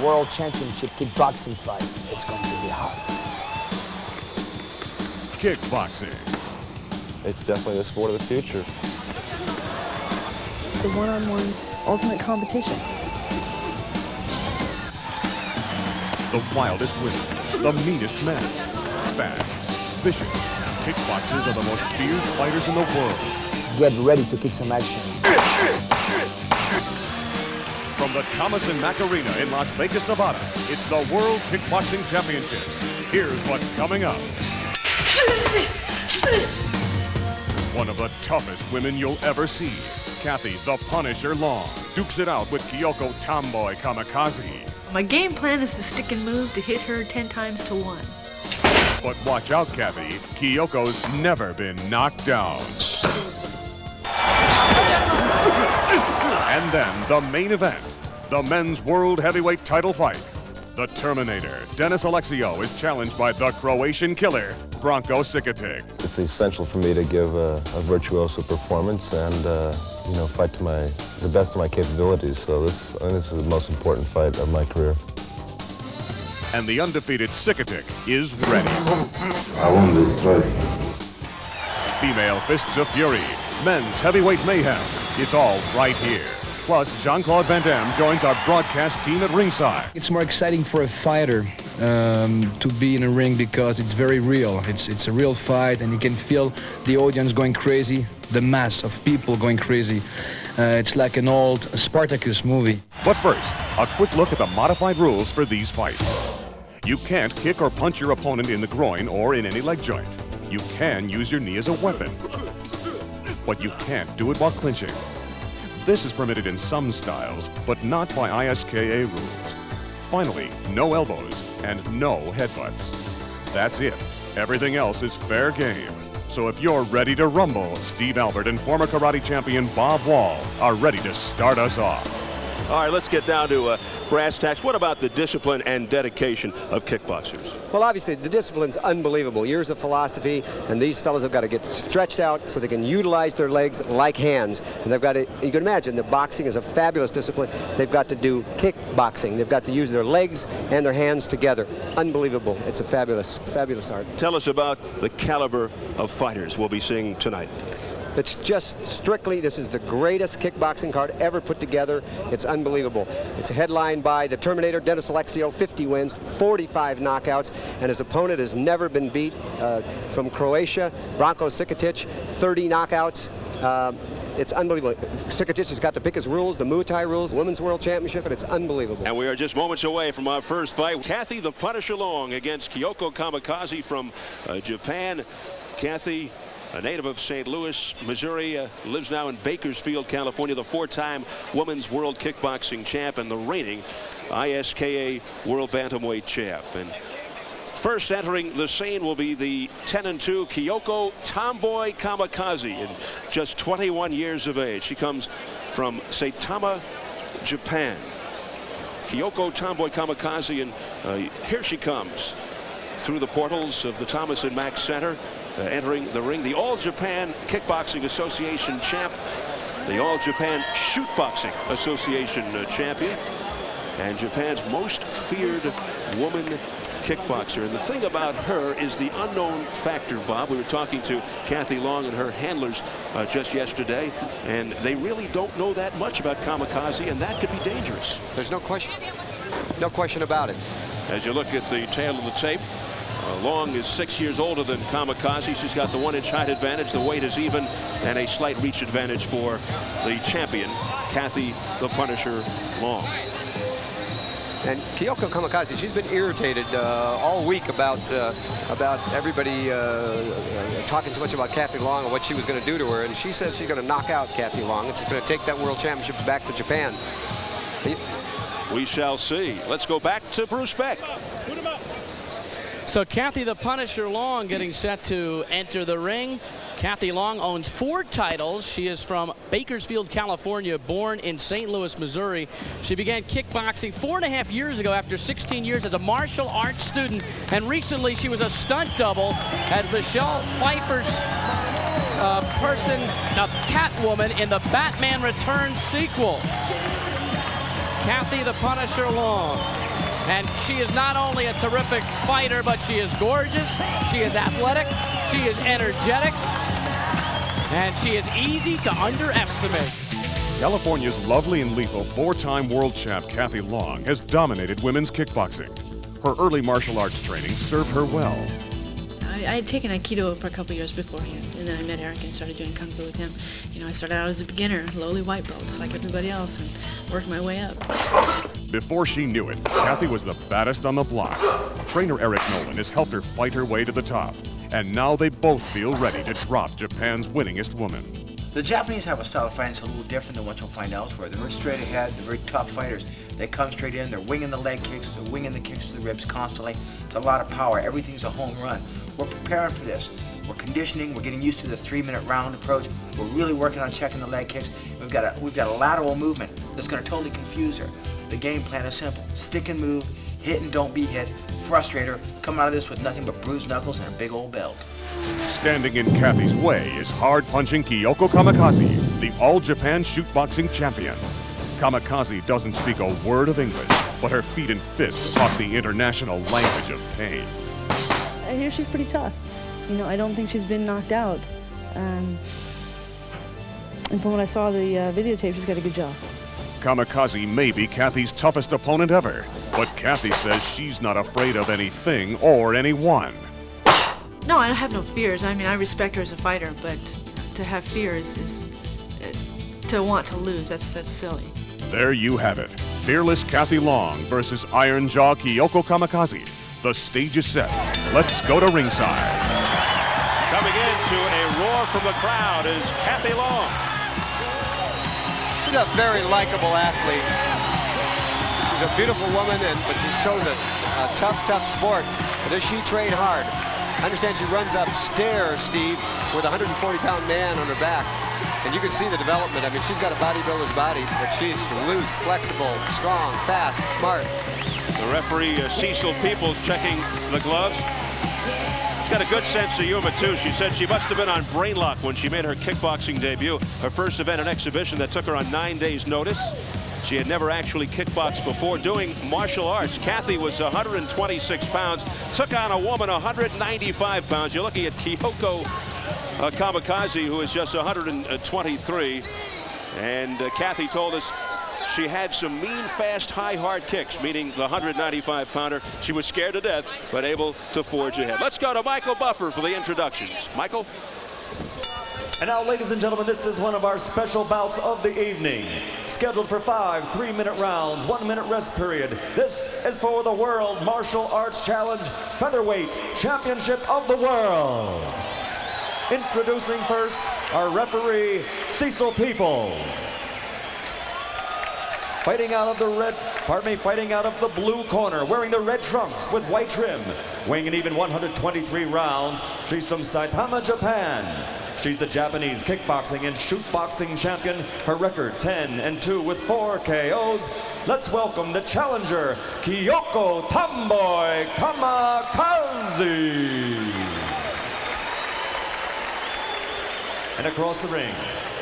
World Championship kickboxing fight. It's going to be hot. Kickboxing. It's definitely the sport of the future. The one-on-one ultimate competition. The wildest women, the meanest men, fast, vicious. Kickboxers are the most feared fighters in the world. Get ready to kick some action. From the Thomas and Mack Arena in Las Vegas, Nevada, it's the World Kickboxing Championships. Here's what's coming up. One of the toughest women you'll ever see, Kathy the Punisher Long, dukes it out with Kyoko Tomboy Kamikaze. My game plan is to stick and move to hit her 10 times to 1. But watch out, Kathy. Kyoko's never been knocked down. And then the main event, the men's world heavyweight title fight. The Terminator, Dennis Alexio, is challenged by the Croatian killer, Branko Sikitic. It's essential for me to give a virtuoso performance and, fight to the best of my capabilities. So I think this is the most important fight of my career. And the undefeated Sikitic is ready. I won this fight. Female Fists of Fury, men's heavyweight mayhem. It's all right here. Plus, Jean-Claude Van Damme joins our broadcast team at ringside. It's more exciting for a fighter to be in a ring because it's very real. It's a real fight, and you can feel the audience going crazy, the mass of people going crazy. It's like an old Spartacus movie. But first, a quick look at the modified rules for these fights. You can't kick or punch your opponent in the groin or in any leg joint. You can use your knee as a weapon, but you can't do it while clinching. This is permitted in some styles, but not by ISKA rules. Finally, no elbows and no headbutts. That's it. Everything else is fair game. So if you're ready to rumble, Steve Albert and former karate champion Bob Wall are ready to start us off. All right, let's get down to brass tacks. What about the discipline and dedication of kickboxers? Well, obviously, the discipline's unbelievable. Years of philosophy, and these fellas have got to get stretched out so they can utilize their legs like hands. And they've got to, you can imagine, the boxing is a fabulous discipline. They've got to do kickboxing. They've got to use their legs and their hands together. Unbelievable. It's a fabulous, fabulous art. Tell us about the caliber of fighters we'll be seeing tonight. It's just strictly, this is the greatest kickboxing card ever put together. It's unbelievable. It's headlined by the Terminator, Dennis Alexio, 50 wins, 45 knockouts, and his opponent has never been beat. From Croatia, Branko Sikitic, 30 knockouts. It's unbelievable. Sikitic has got to pick his rules, the Muay Thai rules, Women's World Championship, and it's unbelievable. And we are just moments away from our first fight. Kathy the Punisher Long against Kyoko Kamikaze from Japan. Kathy, a native of St. Louis, Missouri, lives now in Bakersfield, California, the 4-time Women's World Kickboxing Champ and the reigning ISKA World Bantamweight Champ. And first entering the scene will be the 10-2 Kyoko Tomboy Kamikaze, in just 21 years of age. She comes from Saitama, Japan. Kyoko Tomboy Kamikaze, and here she comes through the portals of the Thomas and Mack Center. Entering the ring, the All Japan Kickboxing Association champ, the All Japan Shootboxing Association champion, and Japan's most feared woman kickboxer. And the thing about her is the unknown factor, Bob. We were talking to Kathy Long and her handlers just yesterday, and they really don't know that much about Kamikaze, and that could be dangerous. There's no question. No question about it. As you look at the tail of the tape, Long is 6 years older than Kamikaze. She's got the 1-inch height advantage. The weight is even, and a slight reach advantage for the champion, Kathy the Punisher Long. And Kyoko Kamikaze, she's been irritated all week about everybody talking so much about Kathy Long and what she was going to do to her. And she says she's going to knock out Kathy Long, and she's going to take that World Championships back to Japan. We shall see. Let's go back to Bruce Beck. So Kathy the Punisher Long getting set to enter the ring. Kathy Long owns 4 titles. She is from Bakersfield, California, born in St. Louis, Missouri. She began kickboxing 4.5 years ago after 16 years as a martial arts student. And recently she was a stunt double as Michelle Pfeiffer's Catwoman in the Batman Returns sequel. Kathy the Punisher Long. And she is not only a terrific fighter, but she is gorgeous, she is athletic, she is energetic, and she is easy to underestimate. California's lovely and lethal four-time world champ Kathy Long has dominated women's kickboxing. Her early martial arts training served her well. I had taken Aikido for a couple years beforehand, and then I met Eric and started doing Kung Fu with him. You know, I started out as a beginner, lowly white belt, just like everybody else, and worked my way up. Before she knew it, Kathy was the baddest on the block. Trainer Eric Nolan has helped her fight her way to the top, and now they both feel ready to drop Japan's winningest woman. The Japanese have a style of fighting that's a little different than what you'll find elsewhere. They're very straight ahead, they're very tough fighters. They come straight in, they're winging the leg kicks, they're winging the kicks to the ribs constantly. It's a lot of power, everything's a home run. We're preparing for this. We're conditioning, we're getting used to the 3-minute round approach. We're really working on checking the leg kicks. We've got a lateral movement that's gonna totally confuse her. The game plan is simple. Stick and move, hit and don't be hit, frustrate her, come out of this with nothing but bruised knuckles and a big old belt. Standing in Kathy's way is hard-punching Kyoko Kamikaze, the All-Japan shootboxing champion. Kamikaze doesn't speak a word of English, but her feet and fists talk the international language of pain. I hear she's pretty tough. You know, I don't think she's been knocked out. And from what I saw the videotape, she's got a good jaw. Kamikaze may be Kathy's toughest opponent ever, but Kathy says she's not afraid of anything or anyone. No, I have no fears. I mean, I respect her as a fighter, but to have fears is to want to lose. That's silly. There you have it. Fearless Kathy Long versus Iron Jaw Kyoko Kamikaze. The stage is set. Let's go to ringside. Coming into a roar from the crowd is Kathy Long. She's a very likable athlete. She's a beautiful woman, but she's chosen a tough sport. But does she train hard? I understand she runs upstairs, Steve, with a 140-pound man on her back. And you can see the development. I mean, she's got a bodybuilder's body, but she's loose, flexible, strong, fast, smart. The referee, Cecil Peoples, checking the gloves. She's got a good sense of humor, too. She said she must have been on brain lock when she made her kickboxing debut. Her first event, an exhibition that took her on 9 days' notice. She had never actually kickboxed before doing martial arts. Kathy was 126 pounds, took on a woman 195 pounds. You're looking at Kyoko Kamikaze, who is just 123. And Kathy told us she had some mean, fast, high, hard kicks, meaning the 195-pounder. She was scared to death, but able to forge ahead. Let's go to Michael Buffer for the introductions. Michael? And now, ladies and gentlemen, this is one of our special bouts of the evening. Scheduled for 5 3-minute rounds, 1-minute rest period. This is for the World Martial Arts Challenge Featherweight Championship of the World. Introducing first, our referee, Cecil Peoples. Fighting out of the blue corner, wearing the red trunks with white trim. Weighing an even 123 rounds, she's from Saitama, Japan. She's the Japanese kickboxing and shootboxing champion. Her record 10-2 with 4 KOs. Let's welcome the challenger, Kyoko Tomboy Kamikaze. And across the ring,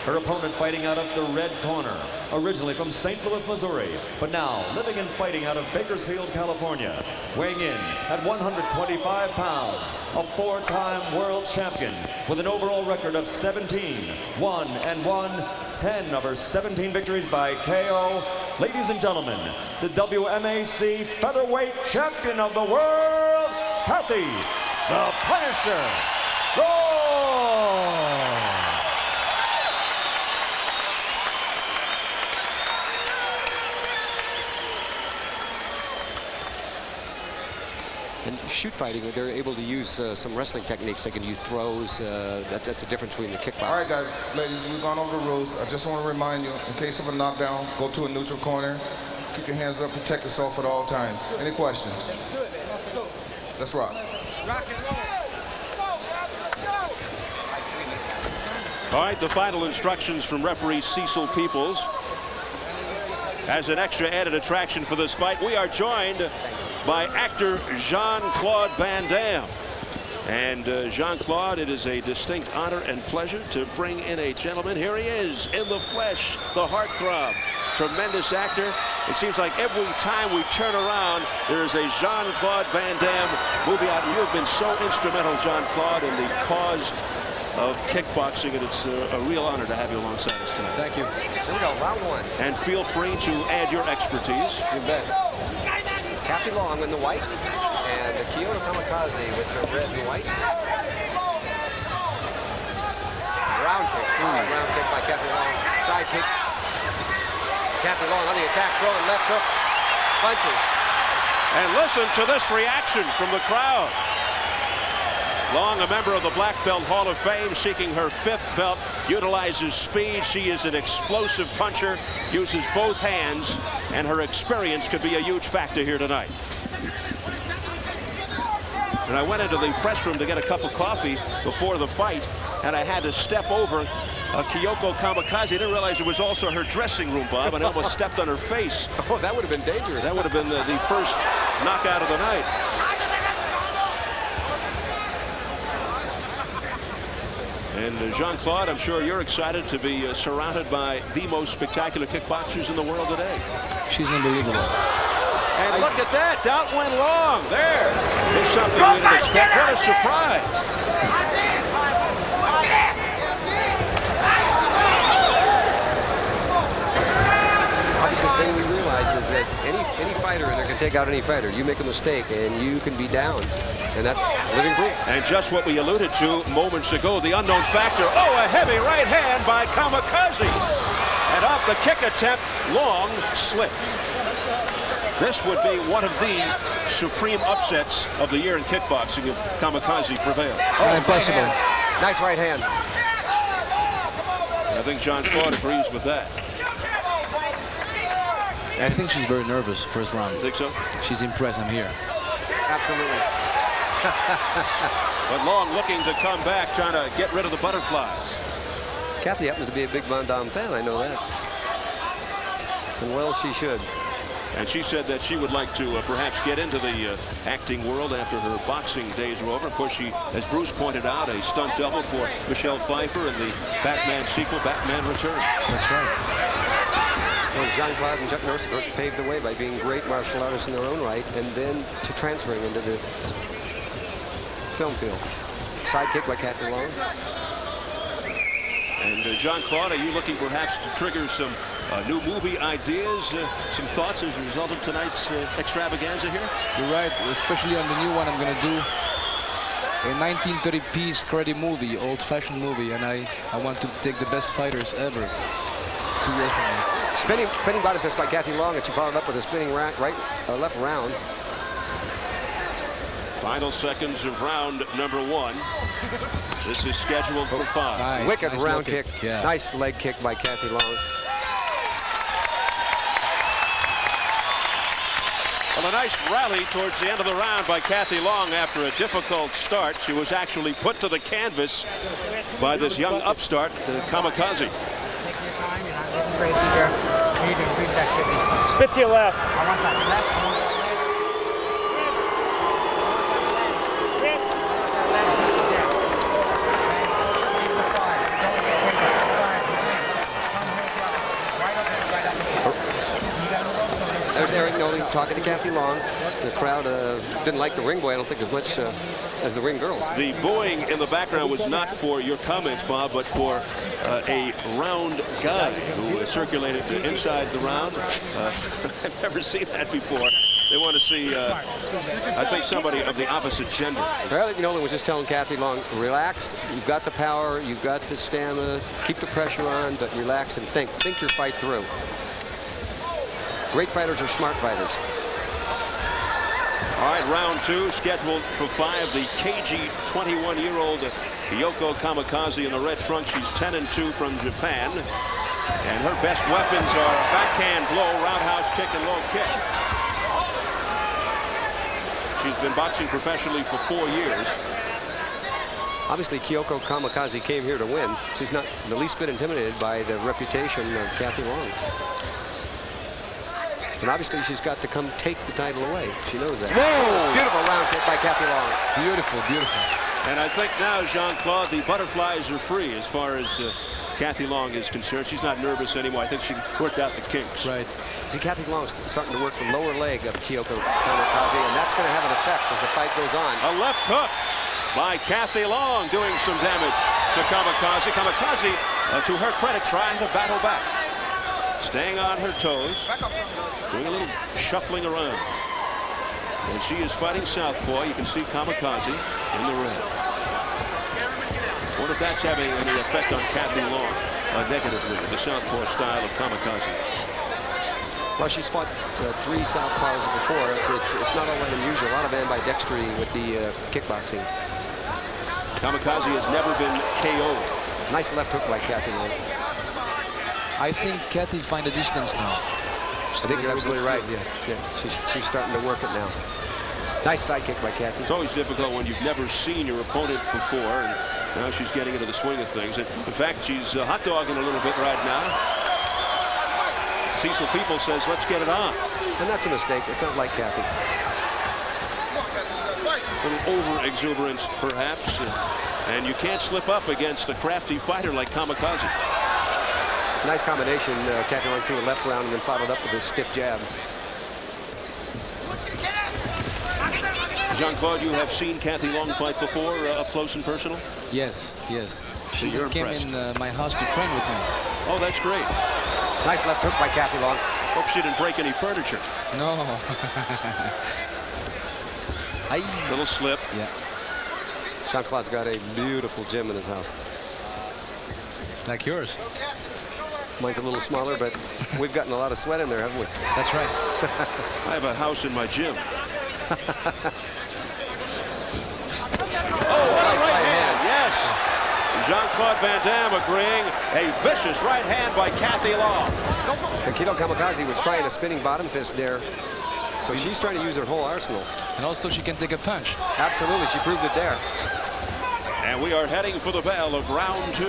her opponent fighting out of the red corner, originally from St. Louis, Missouri, but now living and fighting out of Bakersfield, California, weighing in at 125 pounds, a 4-time world champion with an overall record of 17-1-1, 10 of her 17 victories by KO. Ladies and gentlemen, the WMAC featherweight champion of the world, Kathy the Punisher Long. And shoot fighting, they're able to use some wrestling techniques. They can use throws. That's the difference between the kickboxing. All right, guys, ladies, we've gone over the rules. I just want to remind you, in case of a knockdown, go to a neutral corner. Keep your hands up, protect yourself at all times. Any questions? Let's rock. Rock and roll. All right, the final instructions from referee Cecil Peoples. As an extra added attraction for this fight, we are joined by actor Jean-Claude Van Damme. And Jean-Claude, it is a distinct honor and pleasure to bring in a gentleman. Here he is in the flesh, the heartthrob, tremendous actor. It seems like every time we turn around, there is a Jean-Claude Van Damme movie out. And you have been so instrumental, Jean-Claude, in the cause of kickboxing, and it's a real honor to have you alongside us tonight. Thank you. Here we go, round one. And feel free to add your expertise. You bet. Kathy Long in the white, and the Kyoto Kamikaze with the red and white. Round kick. Round kick by Kathy Long. Side kick. Kathy Long on the attack, throwing left hook. Punches. And listen to this reaction from the crowd. Long, a member of the Black Belt Hall of Fame, seeking her 5th belt, utilizes speed. She is an explosive puncher, uses both hands, and her experience could be a huge factor here tonight. And I went into the press room to get a cup of coffee before the fight, and I had to step over Kyoko Kamikaze. I didn't realize it was also her dressing room, Bob, and I almost stepped on her face. Oh, that would have been dangerous. That would have been the first knockout of the night. And Jean-Claude, I'm sure you're excited to be surrounded by the most spectacular kickboxers in the world today. She's unbelievable. And look at that, down went Long. There is something we didn't expect. What a surprise. Obviously, the thing we realize is that any fighter in there can take out any fighter. You make a mistake, and you can be down. And that's living proof. And just what we alluded to moments ago, the unknown factor. Oh, a heavy right hand by Kamikaze. And off the kick attempt, Long slipped. This would be one of the supreme upsets of the year in kickboxing if Kamikaze prevailed. Oh, impossible. Nice right hand. I think Jean-Claude agrees with that. I think she's very nervous first round. You think so? She's impressed I'm here. Absolutely. But Long looking to come back, trying to get rid of the butterflies. Kathy happens to be a big Van Damme fan, I know that. And well, she should. And she said that she would like to perhaps get into the acting world after her boxing days are over. Of course, she, as Bruce pointed out, a stunt double for Michelle Pfeiffer in the Batman sequel, Batman Returns. That's right. Well, Jean-Claude and Chuck Norris, of course, paved the way by being great martial artists in their own right, and then to transferring into the film field. Side kick by Kathy Long. And Jean-Claude, are you looking perhaps to trigger some new movie ideas, some thoughts as a result of tonight's extravaganza here? You're right, especially on the new one I'm going to do. A 1930-piece karate movie, old-fashioned movie, and I want to take the best fighters ever to work on me. Spinning body fist by Kathy Long, and she followed up with a spinning left round. Final seconds of round number 1. This is scheduled for 5. Nice, wicked nice round kick. Yeah. Nice leg kick by Kathy Long. Well, a nice rally towards the end of the round by Kathy Long after a difficult start. She was actually put to the canvas by this young upstart, Kamikaze. Spit to your left. There's Eric Nolan talking to Kathy Long. The crowd didn't like the ring boy, I don't think, as much as the ring girls. The booing in the background was not for your comments, Bob, but for a round guy who circulated inside the round. I've never seen that before. They want to see, I think, somebody of the opposite gender. Eric Nolan was just telling Kathy Long, relax, you've got the power, you've got the stamina, keep the pressure on, but relax and think your fight through. Great fighters are smart fighters. All right, round 2 scheduled for 5. The cagey 21-year-old Kyoko Kamikaze in the red trunks. She's 10-2 from Japan. And her best weapons are backhand blow, roundhouse kick, and low kick. She's been boxing professionally for 4 years. Obviously, Kyoko Kamikaze came here to win. She's not the least bit intimidated by the reputation of Kathy Long. And obviously, she's got to come take the title away. She knows that. Whoa! Beautiful round kick by Kathy Long. Beautiful, beautiful. And I think now, Jean-Claude, the butterflies are free as far as Kathy Long is concerned. She's not nervous anymore. I think she worked out the kinks. Right. See, Kathy Long's starting to work the lower leg of Kyoko Kamikaze, and that's going to have an effect as the fight goes on. A left hook by Kathy Long doing some damage to Kamikaze. Kamikaze, to her credit, trying to battle back. Staying on her toes, doing a little shuffling around. And she is fighting southpaw. You can see Kamikaze in the ring. Wonder if that's having any effect on Kathy Long negatively, the southpaw style of Kamikaze. Well, she's fought 3 southpaws before. It's not all that unusual. A lot of ambidextrity with the kickboxing. Kamikaze has never been KO'd. Nice left hook by Kathy Long. I think Kathy find a distance now. I think you're absolutely right. Yeah. She's starting to work it now. Nice side kick by Kathy. It's always difficult when you've never seen your opponent before, and now she's getting into the swing of things. And in fact, she's hot dogging a little bit right now. Cecil People says, let's get it on. And that's a mistake. It's not like Kathy. A little over-exuberance, perhaps. And you can't slip up against a crafty fighter like Kamikaze. Nice combination. Kathy Long threw a left round and then followed up with a stiff jab. Jean-Claude, you have seen Kathy Long fight before, up close and personal? Yes, yes. She you're came impressed. in my house to train with me. Oh, that's great. Nice left hook by Kathy Long. Hope she didn't break any furniture. No. Little slip. Yeah. Jean-Claude's got a beautiful gym in his house. Like yours. Mine's a little smaller, but we've gotten a lot of sweat in there, haven't we? That's right. I have a house in my gym. Oh, what a right hand. Yes. Jean-Claude Van Damme agreeing. A vicious right hand by Kathy Long. And Kyoko Kamikaze was trying a spinning bottom fist there. So she's trying to use her whole arsenal. And also she can take a punch. Absolutely. She proved it there. And we are heading for the bell of round 2.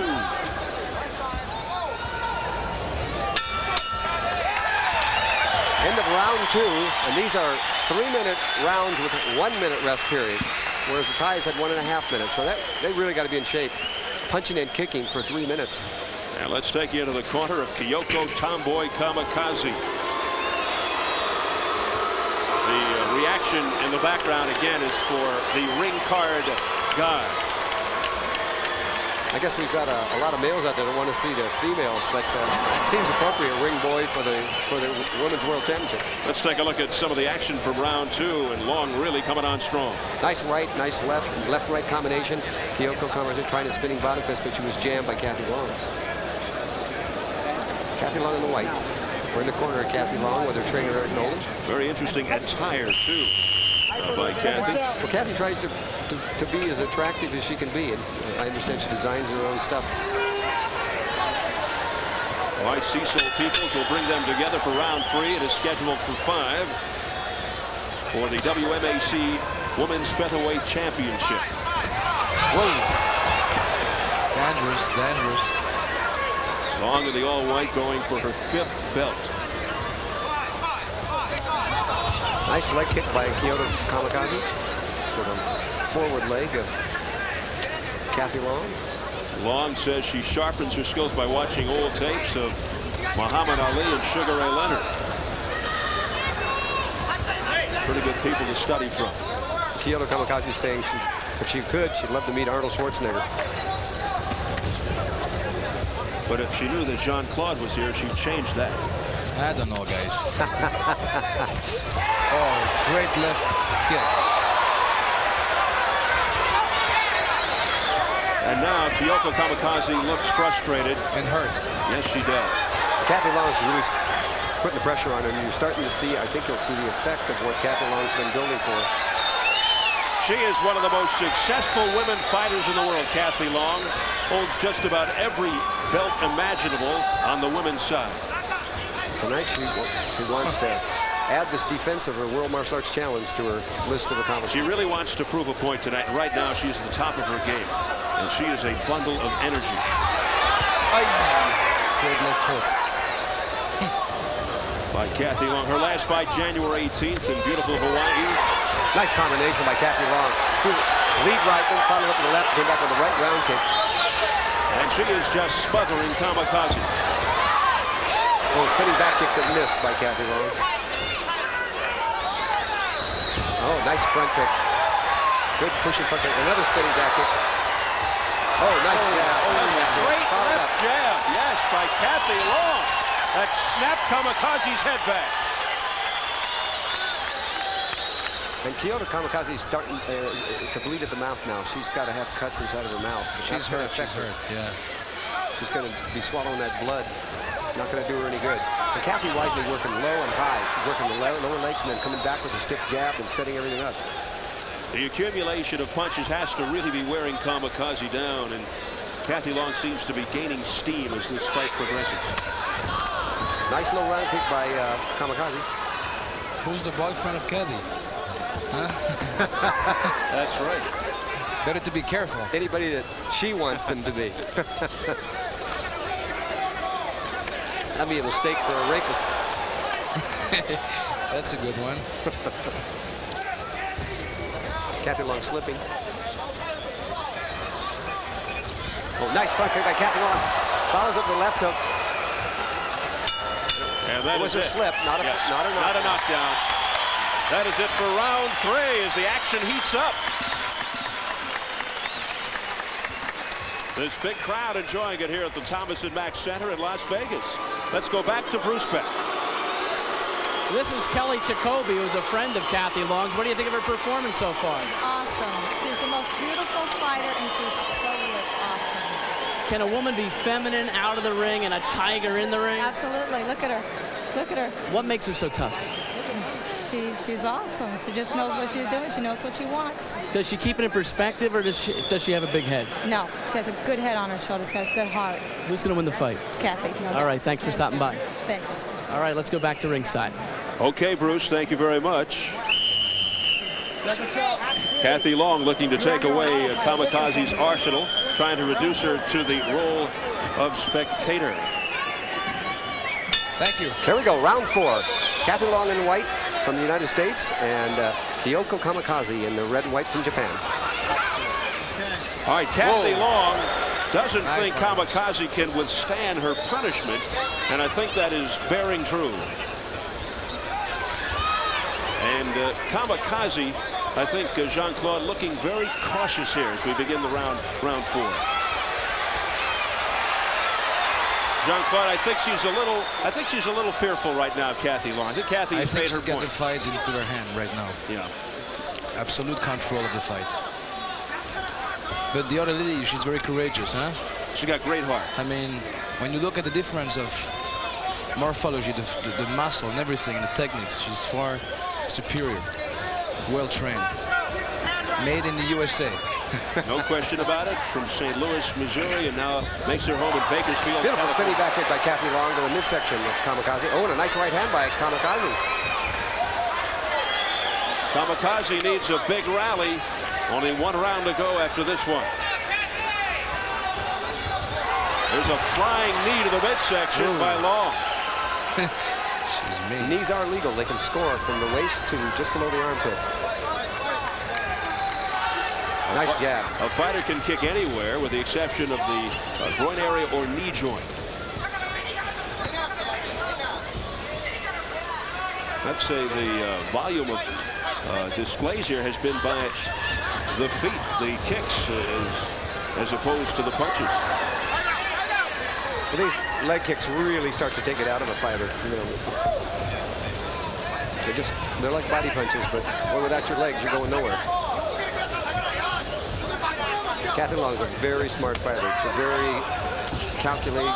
End of round 2, and these are 3-minute rounds with 1-minute rest period, whereas the ties had 1.5 minutes. So they really got to be in shape, punching and kicking for 3 minutes. And let's take you to the corner of Kyoko Tomboy Kamikaze. The reaction in the background again is for the ring card guy. I guess we've got a lot of males out there that want to see the females, but seems appropriate ring boy for the Women's World Championship. Let's take a look at some of the action from round 2, and Long really coming on strong. Nice right, nice left-right combination. Kyoko Kamikaze trying a spinning bottom fist, but she was jammed by Kathy Long. Kathy Long in the white. We're in the corner of Kathy Long with her trainer Eric Nolan. Very interesting attire too by Kathy. Well, Kathy tries to be as attractive as she can be, and I understand she designs her own stuff. All right, Cecil Peoples will bring them together for round 3. It is scheduled for 5 for the WMAC Women's Featherweight Championship. Whoa. Dangerous, dangerous. Long in the all-white going for her 5th belt. Nice leg kick by Kyoko Kamikaze to the forward leg of Kathy Long. Long says she sharpens her skills by watching old tapes of Muhammad Ali and Sugar Ray Leonard. Pretty good people to study from. Kyoko Kamikaze is saying if she could, she'd love to meet Arnold Schwarzenegger. But if she knew that Jean-Claude was here, she'd change that. I don't know, guys. Oh, great left kick. And now Kyoko Kamikaze looks frustrated. And hurt. Yes, she does. Kathy Long's really putting the pressure on her, and you're starting to see, I think you'll see the effect of what Kathy Long's been building for. She is one of the most successful women fighters in the world, Kathy Long. Holds just about every belt imaginable on the women's side. Tonight she wants to add this defense of her World Martial Arts Challenge to her list of accomplishments. She really wants to prove a point tonight. And right now she's at the top of her game. And she is a bundle of energy. Great left hook. By Kathy Long. Her last fight January 18th in beautiful Hawaii. Nice combination by Kathy Long. Lead right, then followed up to the left, came back with a right round kick. And she is just smothering Kamikaze. Oh, spinning back kick that missed by Kathy Long. Oh, nice front kick. Good pushing front kick. Another spinning back kick. Oh, nice jab. Straight left jab, yes, by Kathy Long. That snapped Kamikaze's head back. And Kyoto Kamikaze's starting to bleed at the mouth now. She's got to have cuts inside of her mouth. She's hurt, yeah. She's going to be swallowing that blood. Not going to do her any good. And Kathy wisely working low and high. She's working the lower legs and then coming back with a stiff jab and setting everything up. The accumulation of punches has to really be wearing Kamikaze down, and Kathy Long seems to be gaining steam as this fight progresses. Nice low round kick by Kamikaze. Who's the boyfriend of Kathy? Huh? That's right. Better to be careful. Anybody that she wants them to be. That'd be a mistake for a rapist. That's a good one. Kathy Long slipping. Oh, nice front kick by Kathy Long. Follows up the left hook. And that was is a it. slip, not a knockdown. That is it for round 3 as the action heats up. This big crowd enjoying it here at the Thomas & Mack Center in Las Vegas. Let's go back to Bruce Beck. This is Kelly Jacoby, who's a friend of Kathy Long's. What do you think of her performance so far? Awesome. She's the most beautiful fighter, and she's totally awesome. Can a woman be feminine out of the ring and a tiger in the ring? Absolutely. Look at her. Look at her. What makes her so tough? She's awesome. She just knows what she's doing. She knows what she wants. Does she keep it in perspective, or does she have a big head? No, she has a good head on her shoulders. Got a good heart. Who's going to win the fight? Kathy. All right, thanks for stopping by. Thanks. All right, let's go back to ringside. Okay, Bruce, thank you very much. Kathy Long looking to take away Kamikaze's arsenal, trying to reduce her to the role of spectator. Thank you. Here we go, round 4. Kathy Long in white from the United States and Kyoko Kamikaze in the red and white from Japan. All right, Kathy Long doesn't think Kamikaze can withstand her punishment, and I think that is bearing true. And Kamikaze, I think Jean-Claude looking very cautious here as we begin the round 4. Jean-Claude, I think she's a little fearful right now, Kathy Long. I think Kathy has made her point. I think she's got the fight into her hand right now. Yeah. Absolute control of the fight. But the other lady, she's very courageous, huh? She got great heart. I mean, when you look at the difference of morphology, the muscle and everything, the techniques, she's far superior. Well trained. Made in the USA. No question about it. From St. Louis, Missouri, and now makes her home in Bakersfield. Beautiful spinning back kick by Kathy Long to the midsection of Kamikaze. Oh, and a nice right hand by Kamikaze. Kamikaze needs a big rally. Only 1 round to go after this one. There's a flying knee to the midsection by Long. She's mean. Knees are legal. They can score from the waist to just below the armpit. Nice jab. A fighter can kick anywhere with the exception of the groin area or knee joint. I'd say the volume of displays here has been by the feet, the kicks, as opposed to the punches. Well, these leg kicks really start to take it out of a fighter. You know, they're like body punches, but without your legs, you're going nowhere. Kathy Long is a very smart fighter. She's very calculating,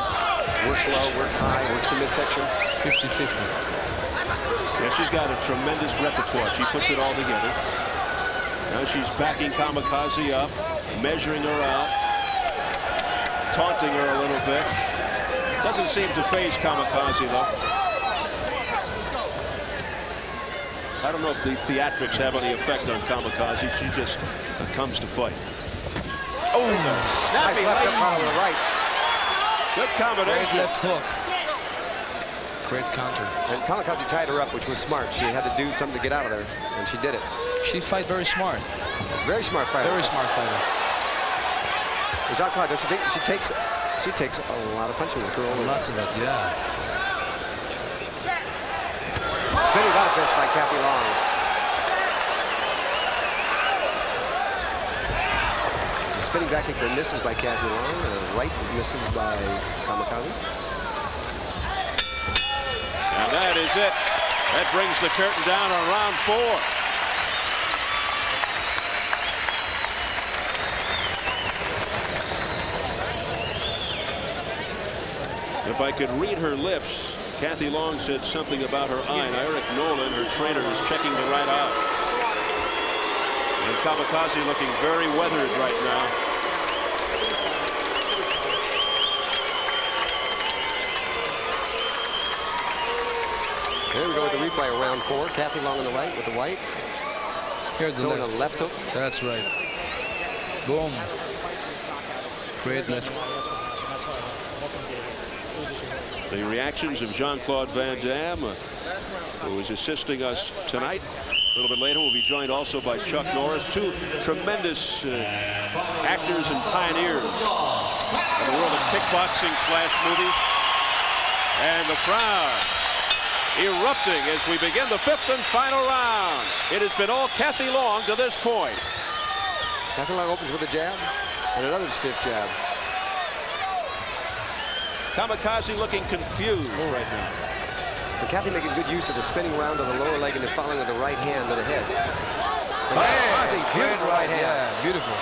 works low, works high, works the midsection. 50-50. Yeah, she's got a tremendous repertoire. She puts it all together. Now she's backing Kamikaze up, measuring her out, taunting her a little bit. Doesn't seem to faze Kamikaze, though. I don't know if the theatrics have any effect on Kamikaze. She just comes to fight. Oh, snappy left hook on the right. Good combination. Great left hook. Great counter. And Kamikaze tied her up, which was smart. She had to do something to get out of there, and she did it. She fight very smart. Very smart fighter. Very smart fighter. Jean-Claude, does she think she takes a lot of punches? This girl. Lots of it, yeah. Spinning body fist by Kathy Long. The spinning back kick that misses by Kathy Long. And a right misses by Kamikaze. And that is it. That brings the curtain down on round 4. If I could read her lips, Kathy Long said something about her eye, and Eric Nolan, her trainer, is checking the right eye. And Kamikaze looking very weathered right now. Here we go with the replay of round 4. Kathy Long on the right with the white. Here's the Throwing left. a left hook. That's right. Boom. Great left. The reactions of Jean-Claude Van Damme, who is assisting us tonight. A little bit later, we'll be joined also by Chuck Norris, two tremendous actors and pioneers in the world of kickboxing / movies. And the crowd erupting as we begin the 5th and final round. It has been all Kathy Long to this point. Kathy Long opens with a jab and another stiff jab. Kamikaze looking confused right now. And Kathy making good use of the spinning round of the lower leg and then following with the right hand to the head. Kamikaze, beautiful right hand. Yeah, beautiful.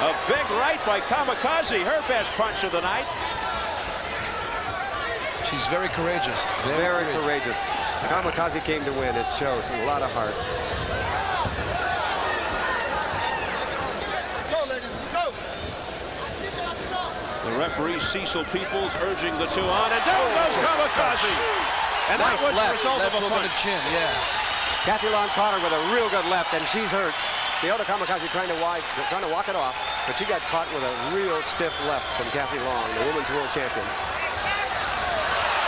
A big right by Kamikaze, her best punch of the night. She's very courageous. Very courageous. Kamikaze came to win. It shows a lot of heart. The referee, Cecil Peoples, urging the two on, and down goes Kamikaze. And that was the result of a punch. The chin, yeah. Kathy Long caught her with a real good left, and she's hurt. The other Kamikaze trying to walk it off, but she got caught with a real stiff left from Kathy Long, the women's world champion.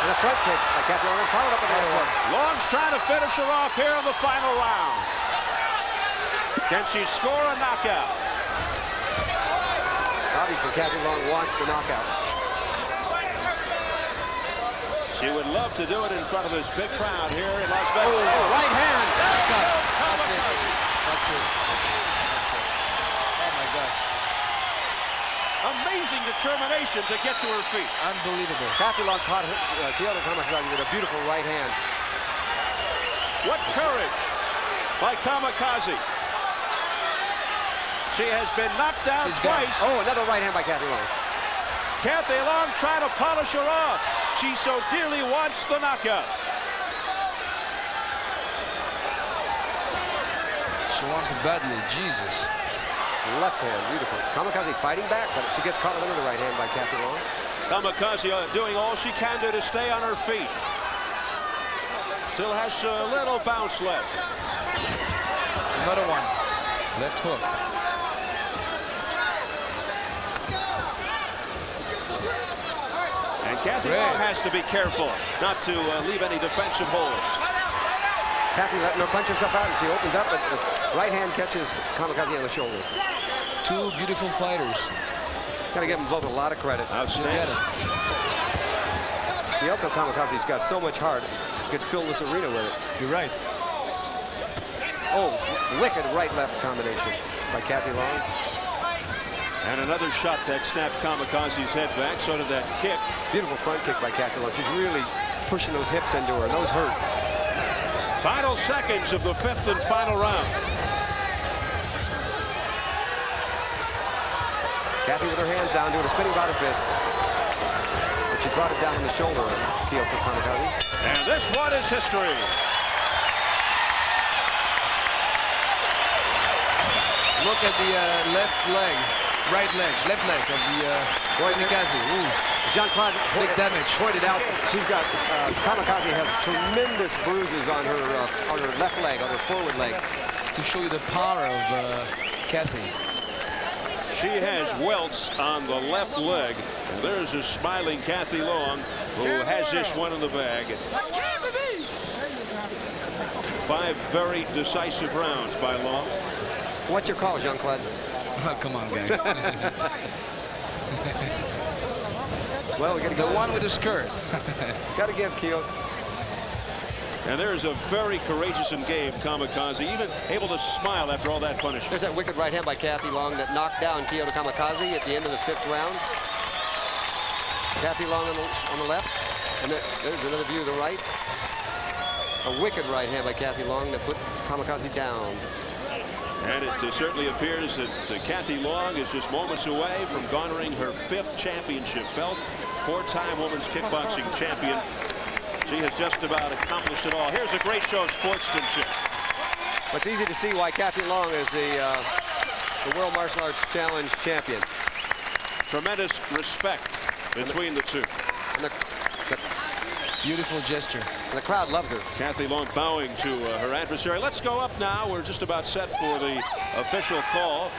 And a front kick by Kathy Long, followed up with another one. Long's trying to finish her off here in the final round. Can she score a knockout? Obviously, Kathy Long wants the knockout. She would love to do it in front of this big crowd here in Las Vegas. Oh, right hand. That's it. That's it. That's it. Oh, my God. Amazing determination to get to her feet. Unbelievable. Kathy Long caught Kyoto Kamikaze with a beautiful right hand. What courage by Kamikaze. She has been knocked down twice. Oh, another right hand by Kathy Long. Kathy Long trying to polish her off. She so dearly wants the knockout. She wants it badly. Jesus. Left hand, beautiful. Kamikaze fighting back, but she gets caught with another right hand by Kathy Long. Kamikaze doing all she can do to stay on her feet. Still has a little bounce left. Another one. Left hook. And Kathy Long has to be careful not to leave any defensive holds. Kathy letting her punch herself out, and she opens up, but the right hand catches Kamikaze on the shoulder. Two beautiful fighters. Gotta give them both a lot of credit. Outstanding. Kyoko Kamikaze's got so much heart, could fill this arena with it. You're right. Oh, wicked right-left combination by Kathy Long. And another shot that snapped Kamikaze's head back, so did that kick. Beautiful front kick by Kathy Long. She's really pushing those hips into her. Those hurt. Final seconds of the 5th and final round. Kathy with her hands down doing a spinning body fist. But she brought it down on the shoulder of Kyoko Kamikaze. And this one is history. Look at the left leg, left leg of the Kamikaze. Jean-Claude big damage. Pointed out she's got Kamikaze has tremendous bruises on her left leg, on her forward leg. To show you the power of Kathy. She has welts on the left leg. And there's a smiling Kathy Long, who has this one in the bag. 5 very decisive rounds by Long. What's your call, Jean-Claude? Oh, come on, guys. Well, we got to go. The one with the skirt. Got to give Kyo. And there's a very courageous and game Kamikaze, even able to smile after all that punishment. There's that wicked right hand by Kathy Long that knocked down Kyoto Kamikaze at the end of the 5th round. Kathy Long on the left, and there's another view of the right. A wicked right hand by Kathy Long that put Kamikaze down. And it certainly appears that Kathy Long is just moments away from garnering her 5th championship belt. 4-time women's kickboxing champion. She has just about accomplished it all. Here's a great show of sportsmanship. It's easy to see why Kathy Long is the World Martial Arts Challenge champion. Tremendous respect between the two. And beautiful gesture. And the crowd loves her. Kathy Long bowing to her adversary. Let's go up now. We're just about set for the official call.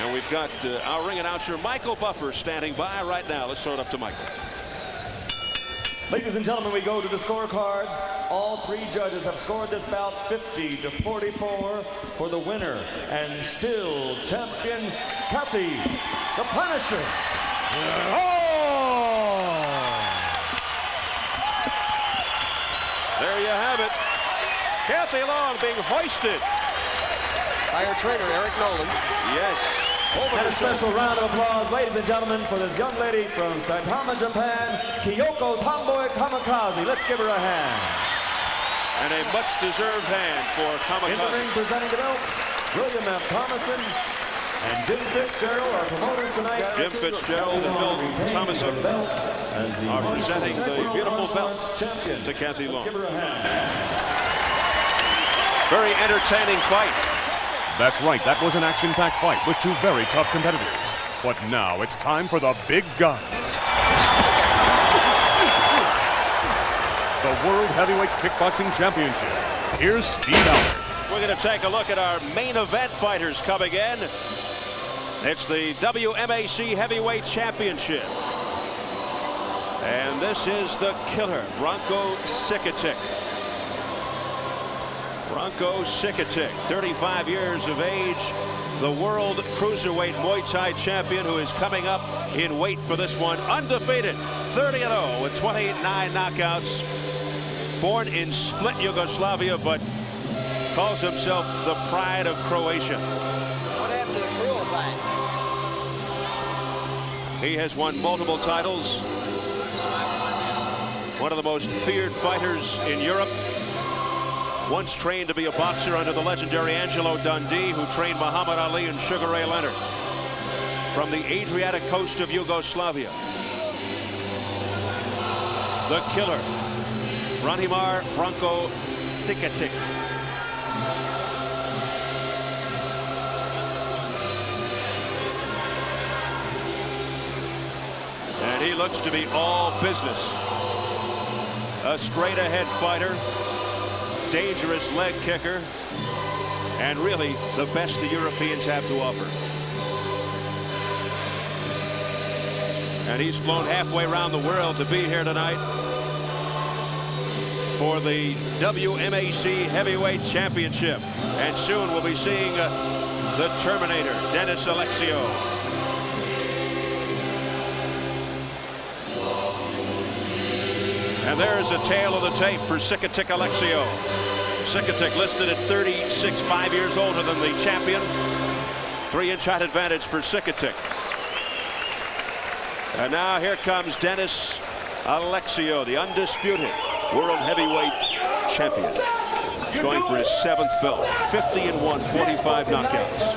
And we've got our ring announcer, Michael Buffer, standing by right now. Let's throw it up to Michael. Ladies and gentlemen, we go to the scorecards. All 3 judges have scored this bout 50-44 for the winner and still champion, Kathy the Punisher. There you have it. Kathy Long being hoisted by her trainer, Eric Nolan. Yes. And a special round of applause, ladies and gentlemen, for this young lady from Saitama, Japan, Kyoko Tomboy Kamikaze. Let's give her a hand. And a much-deserved hand for Kamikaze. In the ring, presenting the belt, William F. Thomason and Jim Fitzgerald, our promoters tonight. Jim Fitzgerald and Bill Thomason are presenting the beautiful belt to Kathy Long. Give her a hand. Very entertaining fight. That's right, that was an action-packed fight with 2 very tough competitors. But now it's time for the big guns. The World Heavyweight Kickboxing Championship. Here's Steve Allen. We're going to take a look at our main event fighters coming in. It's the WMAC Heavyweight Championship. And this is the killer, Bronco Sikatic. Bronco Sikatic, 35 years of age, the world cruiserweight Muay Thai champion who is coming up in weight for this one. Undefeated, 30-0 with 29 knockouts. Born in Split, Yugoslavia, but calls himself the pride of Croatia. What happened to the cruel fight? He has won multiple titles. One of the most feared fighters in Europe. Once trained to be a boxer under the legendary Angelo Dundee, who trained Muhammad Ali and Sugar Ray Leonard. From the Adriatic coast of Yugoslavia. The killer, Branimir Bronco Sikatic. And he looks to be all business. A straight ahead fighter. Dangerous leg kicker, and really the best the Europeans have to offer. And he's flown halfway around the world to be here tonight for the WMAC Heavyweight Championship. And soon we'll be seeing the Terminator, Dennis Alexio. And there's a tail of the tape for Sikatic Alexio. Sikatic listed at 36, 5 years older than the champion. 3-inch height advantage for Sikatic. And now here comes Dennis Alexio, the undisputed world heavyweight champion. Going for his 7th belt, 50-1, 45 knockouts.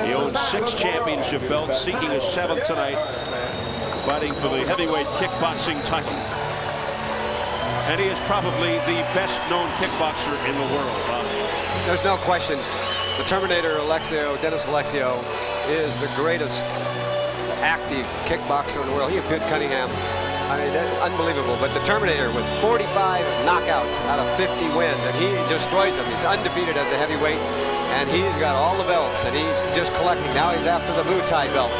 He owns 6 championship belts, seeking his 7th tonight. Fighting for the heavyweight kickboxing title. And he is probably the best known kickboxer in the world. There's no question. The Terminator Alexio, Dennis Alexio, is the greatest active kickboxer in the world. He beat Cunningham. I mean, that's unbelievable. But the Terminator with 45 knockouts out of 50 wins, and he destroys them. He's undefeated as a heavyweight, and he's got all the belts, and he's just collecting. Now he's after the Muay Thai belt.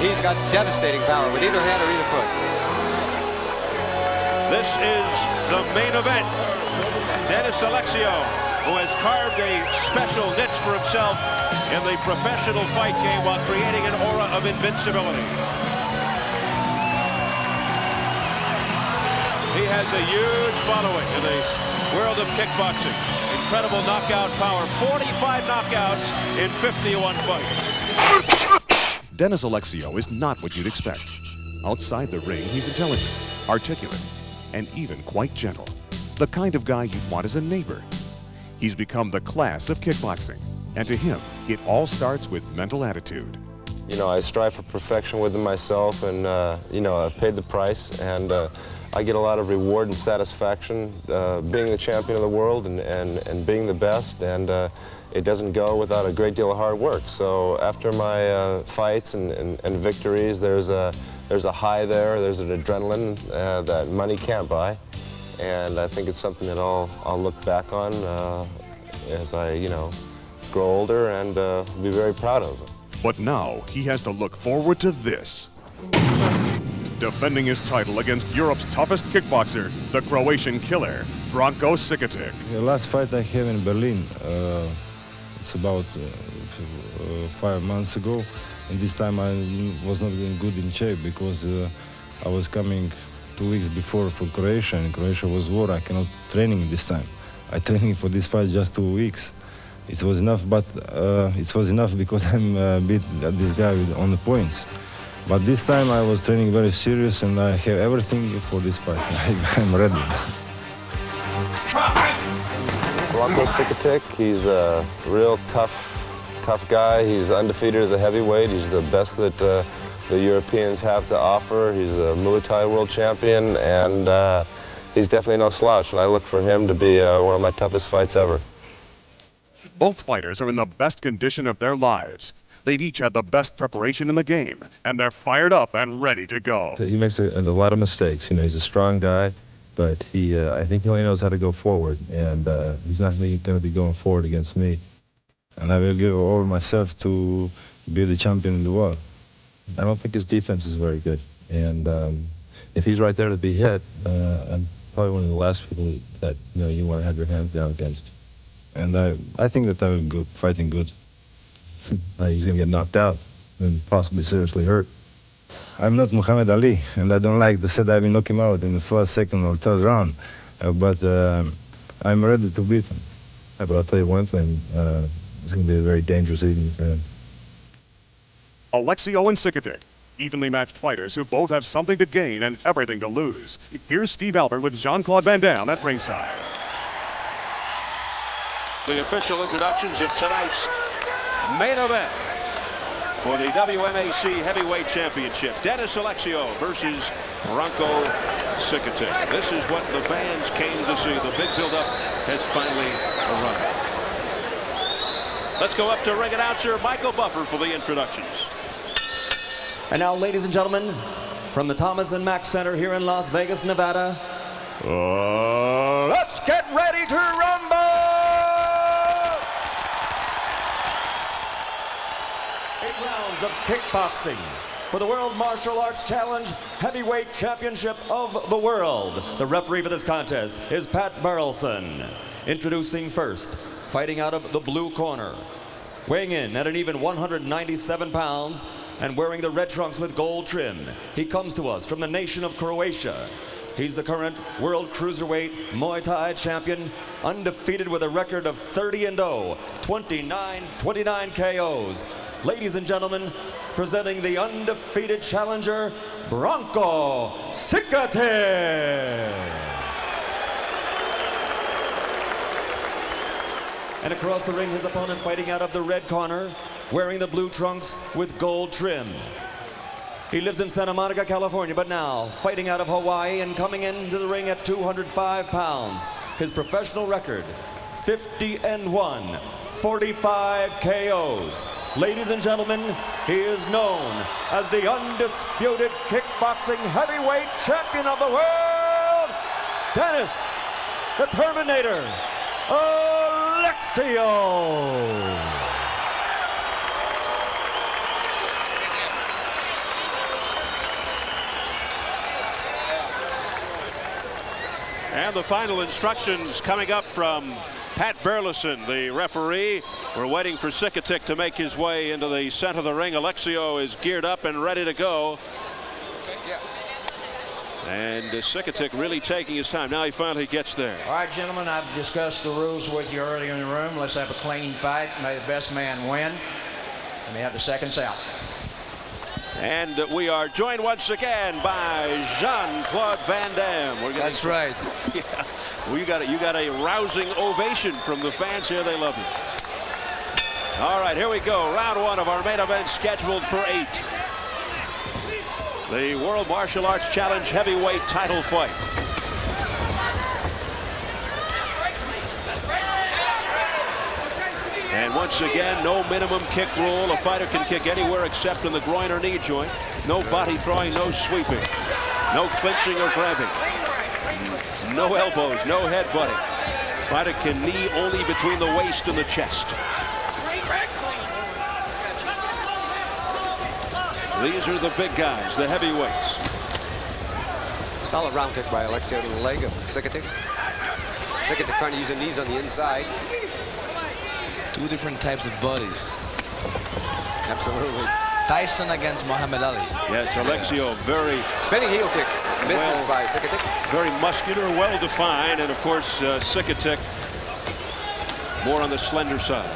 He's got devastating power with either hand or either foot. This is the main event. Dennis Alexio, who has carved a special niche for himself in the professional fight game while creating an aura of invincibility. He has a huge following in the world of kickboxing. Incredible knockout power, 45 knockouts in 51 fights. Dennis Alexio is not what you'd expect. Outside the ring, he's intelligent, articulate, and even quite gentle. The kind of guy you'd want as a neighbor. He's become the class of kickboxing. And to him, it all starts with mental attitude. You know, I strive for perfection within myself, and, you know, I've paid the price, and I get a lot of reward and satisfaction being the champion of the world and being the best, and it doesn't go without a great deal of hard work. So after my fights and victories, there's a high there, there's an adrenaline that money can't buy, and I think it's something that I'll look back on as I, you know, grow older and be very proud of it. But now he has to look forward to this. Defending his title against Europe's toughest kickboxer, the Croatian killer, Branko Sikitic. The last fight I have in Berlin, it's about 5 months ago, and this time I was not getting good in shape because I was coming 2 weeks before for Croatia, and Croatia was war. I cannot training this time. I training for this fight just 2 weeks. It was enough, but it was enough because I'm beat this guy on the points. But this time I was training very serious, and I have everything for this fight. I'm ready. Branko Sikitic, he's a real tough guy. He's undefeated as a heavyweight. He's the best that the Europeans have to offer. He's a Muay Thai world champion, and he's definitely no slouch. And I look for him to be one of my toughest fights ever. Both fighters are in the best condition of their lives. They've each had the best preparation in the game, and they're fired up and ready to go. He makes a lot of mistakes. You know, he's a strong guy, but I think he only knows how to go forward, and he's not going to be going forward against me. And I will give all myself to be the champion in the world. I don't think his defense is very good, and if he's right there to be hit, I'm probably one of the last people that you want to have your hands down against. And I think that I will go fighting good. He's going to get knocked out and possibly seriously hurt. I'm not Muhammad Ali, and I don't like to say that I will knock him out in the first, second, or third round. But I'm ready to beat him. Yeah, but I'll tell you one thing, it's going to be a very dangerous evening for him. Alexio and Sikitic, evenly matched fighters who both have something to gain and everything to lose. Here's Steve Albert with Jean-Claude Vann Damme at ringside. The official introductions of tonight's main event for the WMAC Heavyweight Championship. Dennis Alexio versus Branko Sikitic. This is what the fans came to see. The big build-up has finally arrived. Let's go up to ring announcer Michael Buffer for the introductions. And now, ladies and gentlemen, from the Thomas and Mack Center here in Las Vegas, Nevada, let's get ready to rumble! 8 rounds of kickboxing for the World Martial Arts Challenge Heavyweight Championship of the World. The referee for this contest is Pat Burleson. Introducing first, fighting out of the blue corner, weighing in at an even 197 pounds and wearing the red trunks with gold trim. He comes to us from the nation of Croatia. He's the current World Cruiserweight Muay Thai champion, undefeated with a record of 30-0, 29 KOs. Ladies and gentlemen, presenting the undefeated challenger, Branko Sikitic. And across the ring, his opponent fighting out of the red corner, wearing the blue trunks with gold trim. He lives in Santa Monica, California, but now fighting out of Hawaii and coming into the ring at 205 pounds. His professional record, 50-1, 45 KOs. Ladies and gentlemen, he is known as the undisputed kickboxing heavyweight champion of the world, Dennis, the Terminator, Alexio. And the final instructions coming up from Pat Burleson, the referee. We're waiting for Sikatic to make his way into the center of the ring. Alexio is geared up and ready to go. And Sikatic really taking his time. Now he finally gets there. All right, gentlemen, I've discussed the rules with you earlier in the room. Let's have a clean fight. May the best man win. And we have the seconds out. And we are joined once again by Jean-Claude Van Damme. That's right. Yeah. Well, you got a rousing ovation from the fans here. They love you. All right, here we go. Round one of our main event scheduled for 8. The World Martial Arts Challenge heavyweight title fight. And once again, no minimum kick rule. A fighter can kick anywhere except in the groin or knee joint. No body throwing, no sweeping. No clinching or grabbing. No elbows, no headbutting. Fighter can knee only between the waist and the chest. These are the big guys, the heavyweights. Solid round kick by Alexio to the leg of Sikatic. Sikatic trying to use the knees on the inside. 2 different types of bodies. Absolutely. Tyson against Muhammad Ali. Yes, Alexio very... Spinning heel kick. Misses by Sikatic. Very muscular, well-defined, and of course, Sikatic more on the slender side.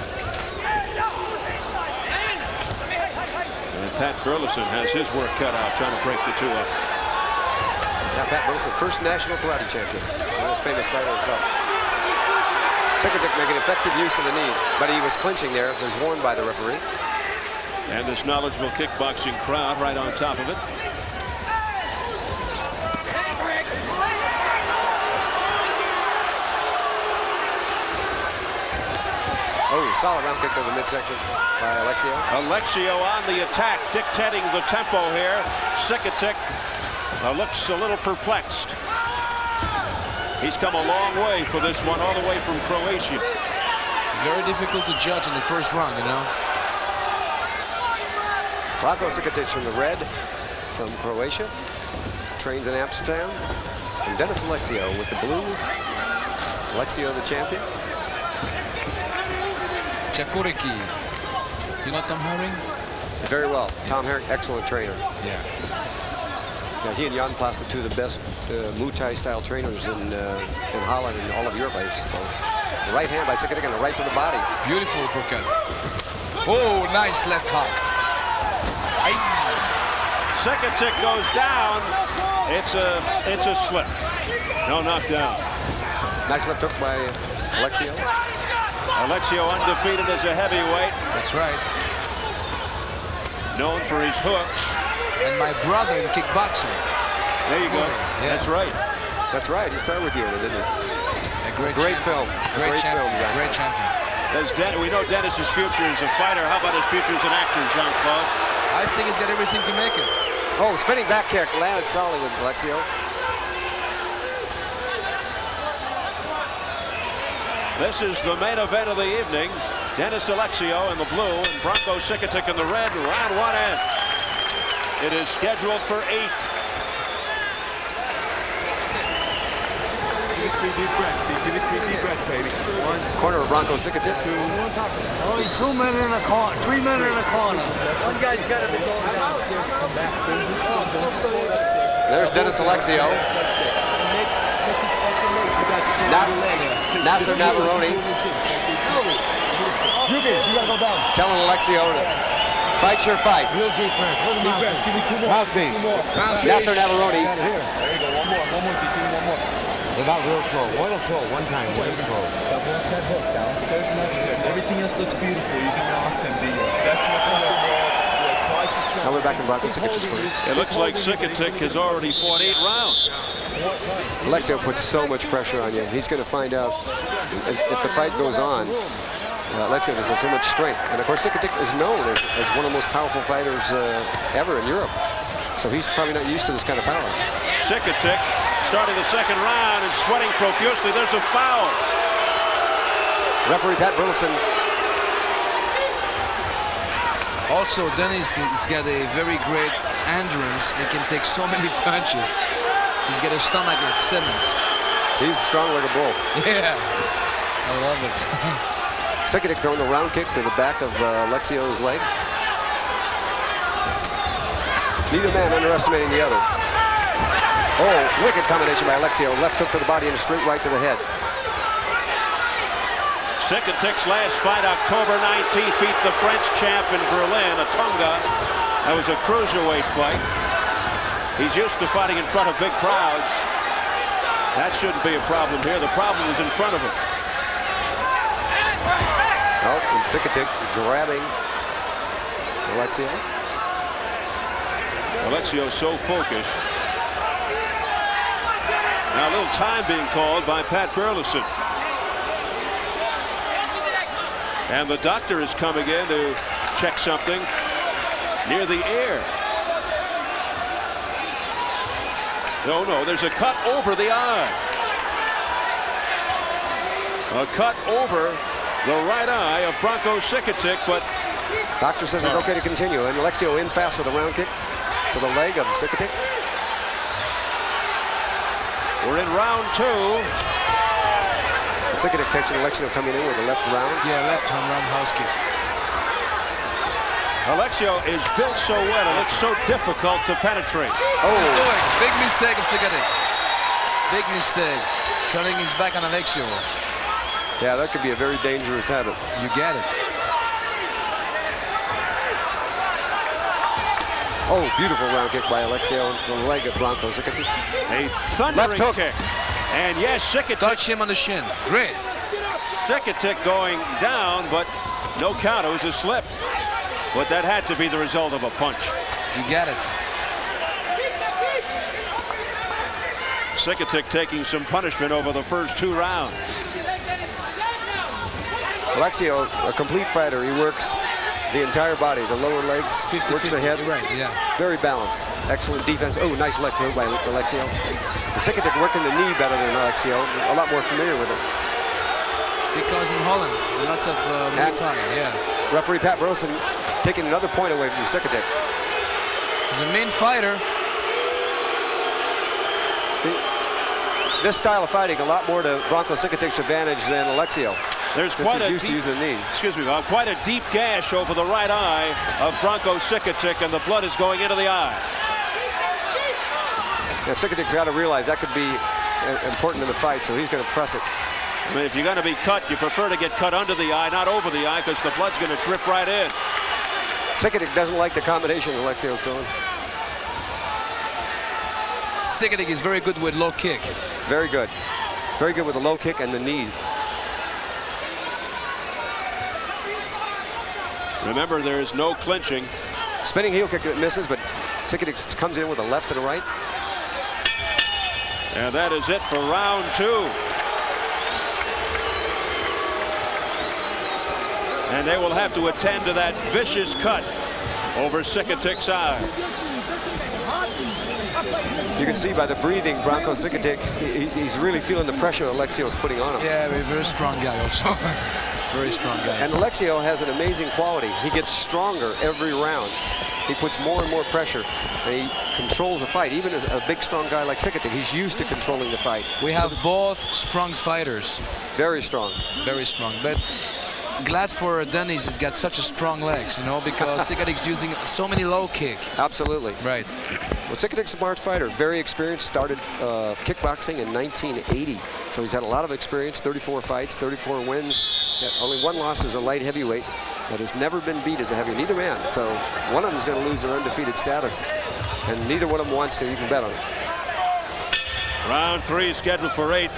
And Pat Burleson has his work cut out, trying to break the two up. Now Pat Burleson, first national karate champion. A famous fighter himself. Sikatic making effective use of the knee, but he was clinching there. It was warned by the referee. And this knowledgeable kickboxing crowd right on top of it. Oh, solid round kick to the midsection by Alexio. Alexio on the attack, dictating the tempo here. Sikatic looks a little perplexed. He's come a long way for this one, all the way from Croatia. Very difficult to judge in the first round, you know. Rocco Sikatic from the red, from Croatia, trains in Amsterdam. And Dennis Alexio with the blue. Alexio the champion. Chakuriki. You know Tom Herring? Very well. Tom Herring, excellent trainer. Yeah. Now, he and Jan Plass are 2 of the best Muay Thai style trainers in Holland and all of Europe, I suppose. The right hand by Sikatic and the right to the body. Beautiful uppercut. Oh, nice left hook. Sikatic goes down. It's a slip. No knockdown. Nice left hook by Alexio. Alexio undefeated as a heavyweight. That's right. Known for his hooks. And my brother in kickboxing. There you go. Yeah. That's right. That's right. He started with you, didn't he? A great film. Great champion. Great champion. We know Dennis's future as a fighter. How about his future as an actor, Jean-Claude? I think he's got everything to make it. Oh, spinning back kick. Landed solid with Alexio. This is the main event of the evening. Dennis Alexio in the blue and Bronco Sikatic in the red. Round 1 ends. It is scheduled for 8. Give it 3 deep breaths, Steve. Give it 3 deep breaths, baby. 1. Corner of Bronco Sikatic. 2. Only 2 men in the corner. 3 men in the corner. One guy's got to be going downstairs. Come back. There's Dennis Alexio. Nasser Navarone. You gotta go down. Telling Alexio to fight your fight. Real deep breath. Deep breaths. Give me 2 more. Mouthpiece. 2 more. Nasser Navarone. Here. There you go. One more. Give me 1 more. Without real slow. Real slow. 1 time. Real slow. Walk that hook downstairs and upstairs. Everything else looks beautiful. You've been awesome. Be your best in the world. Twice as strong. Now we're back in Bronco Sikatic's corner. It looks like Sikatic has already fought 8 rounds. Alexio puts so much pressure on you. He's going to find out if the fight goes on. Alexio has so much strength. And of course, Sikatic is known as one of the most powerful fighters ever in Europe. So he's probably not used to this kind of power. Sikatic starting the second round and sweating profusely. There's a foul. Referee Pat Burleson. Also, Dennis has got a very great endurance. He can take so many punches. He's got a stomach like cement. He's a strong-legged bull. Yeah, I love it. Sikatic throwing the round kick to the back of Alexio's leg. Neither man underestimating the other. Oh, wicked combination by Alexio. Left hook to the body and a straight right to the head. Sikatic's last fight, October 19th, beat the French champ in Berlin, a Tonga. That was a cruiserweight fight. He's used to fighting in front of big crowds. That shouldn't be a problem here. The problem is in front of him. Oh, and Sikatic grabbing Alexio. Alexio so focused. Now a little time being called by Pat Burleson. And the doctor is coming in to check something near the ear. No, there's a cut over the eye. A cut over the right eye of Branko Sikatic, but doctor says it's okay to continue. And Alexio in fast with a round kick to the leg of Sikatic. We're in round 2. Sikatic catching Alexio coming in with a left round. Yeah, left hand roundhouse kick. Alexio is built so well, it looks so difficult to penetrate. Oh, he's doing big mistake of Sikatic. Big mistake, turning his back on Alexio. Yeah, that could be a very dangerous habit. You get it. Oh, beautiful round kick by Alexio on the leg of Branko Sikatic. A thundering kick. And yes, Sikatic. Touch him on the shin. Great. Sikatic going down, but no count. It was a slip. But that had to be the result of a punch. You get it. Sikatic taking some punishment over the first 2 rounds. Alexio, a complete fighter. He works the entire body, the lower legs, 50, works the head. Right, yeah. Very balanced. Excellent defense. Oh, nice left hook by Alexio. Sikatic working the knee better than Alexio. A lot more familiar with it. Because in Holland, lots of Muay Thai, yeah. Referee Pat Burleson taking another point away from Sikatic. He's a mean fighter. This style of fighting a lot more to Branko Sikatic's advantage than Alexio. There's quite a used to using the knees. Excuse me, Bob. Quite a deep gash over the right eye of Branko Sikatic, and the blood is going into the eye. Yeah, Sikatic's got to realize that could be important in the fight, so he's going to press it. I mean, if you're going to be cut, you prefer to get cut under the eye, not over the eye, because the blood's going to drip right in. Sikatic doesn't like the combination Alexio's throwing. Sikatic is very good with low kick. Very good. Very good with the low kick and the knees. Remember, there is no clinching. Spinning heel kick that misses, but Sikatic comes in with a left and a right. And that is it for round 2. And they will have to attend to that vicious cut over Sikatic's eye. You can see by the breathing, Branko Sikatic, he's really feeling the pressure Alexio's putting on him. Yeah, a very strong guy also. Very strong guy. And Alexio has an amazing quality. He gets stronger every round. He puts more and more pressure, and he controls the fight. Even as a big, strong guy like Sikatic, he's used to controlling the fight. We have both strong fighters. Very strong. Very strong. But glad for Dennis he's got such a strong legs, you know, because Sikatic's using so many low kick. Absolutely. Right. Well, Sikatic's a smart fighter, very experienced, started kickboxing in 1980. So he's had a lot of experience, 34 fights, 34 wins. Only 1 loss as a light heavyweight that has never been beat as a heavyweight, neither man. So one of them is going to lose their undefeated status, and neither one of them wants to. You can bet on it. Round 3 scheduled for 8.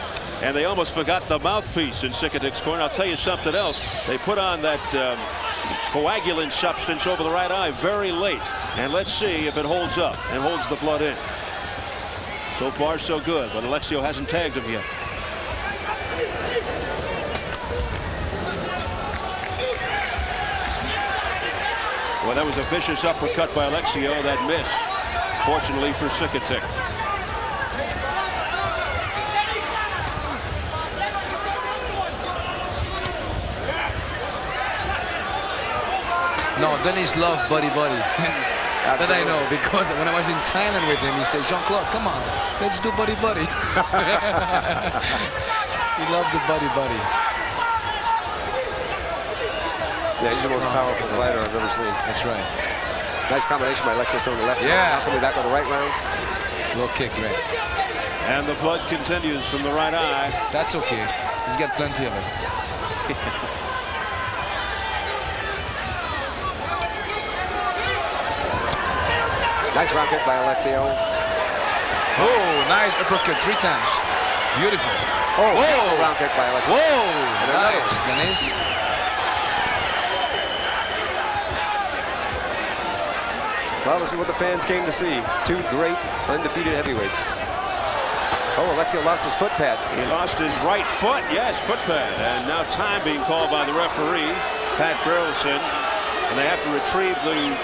And they almost forgot the mouthpiece in Sikatic's corner. I'll tell you something else. They put on that coagulant substance over the right eye very late. And let's see if it holds up and holds the blood in. So far, so good. But Alexio hasn't tagged him yet. Well, that was a vicious uppercut by Alexio that missed. Fortunately for Sikatic. No, Dennis loves buddy. that I know, because when I was in Thailand with him, he said, Jean-Claude, come on, let's do buddy-buddy. He loved the buddy-buddy. Yeah, he's the most powerful fighter I've ever seen. That's right. Nice combination by Alexio throwing the left. Yeah. Now coming back on the right round. Little kick, right. And the blood continues from the right eye. That's okay. He's got plenty of it. Nice round kick by Alexio. Oh, nice uppercut 3 times. Beautiful. Oh, whoa. Round kick by Alexio. Whoa, nice, Dennis. Well, this is what the fans came to see. 2 great undefeated heavyweights. Oh, Alexio lost his foot pad. He lost his right foot, yes, foot pad. And now time being called by the referee, Pat Burleson. And they have to retrieve the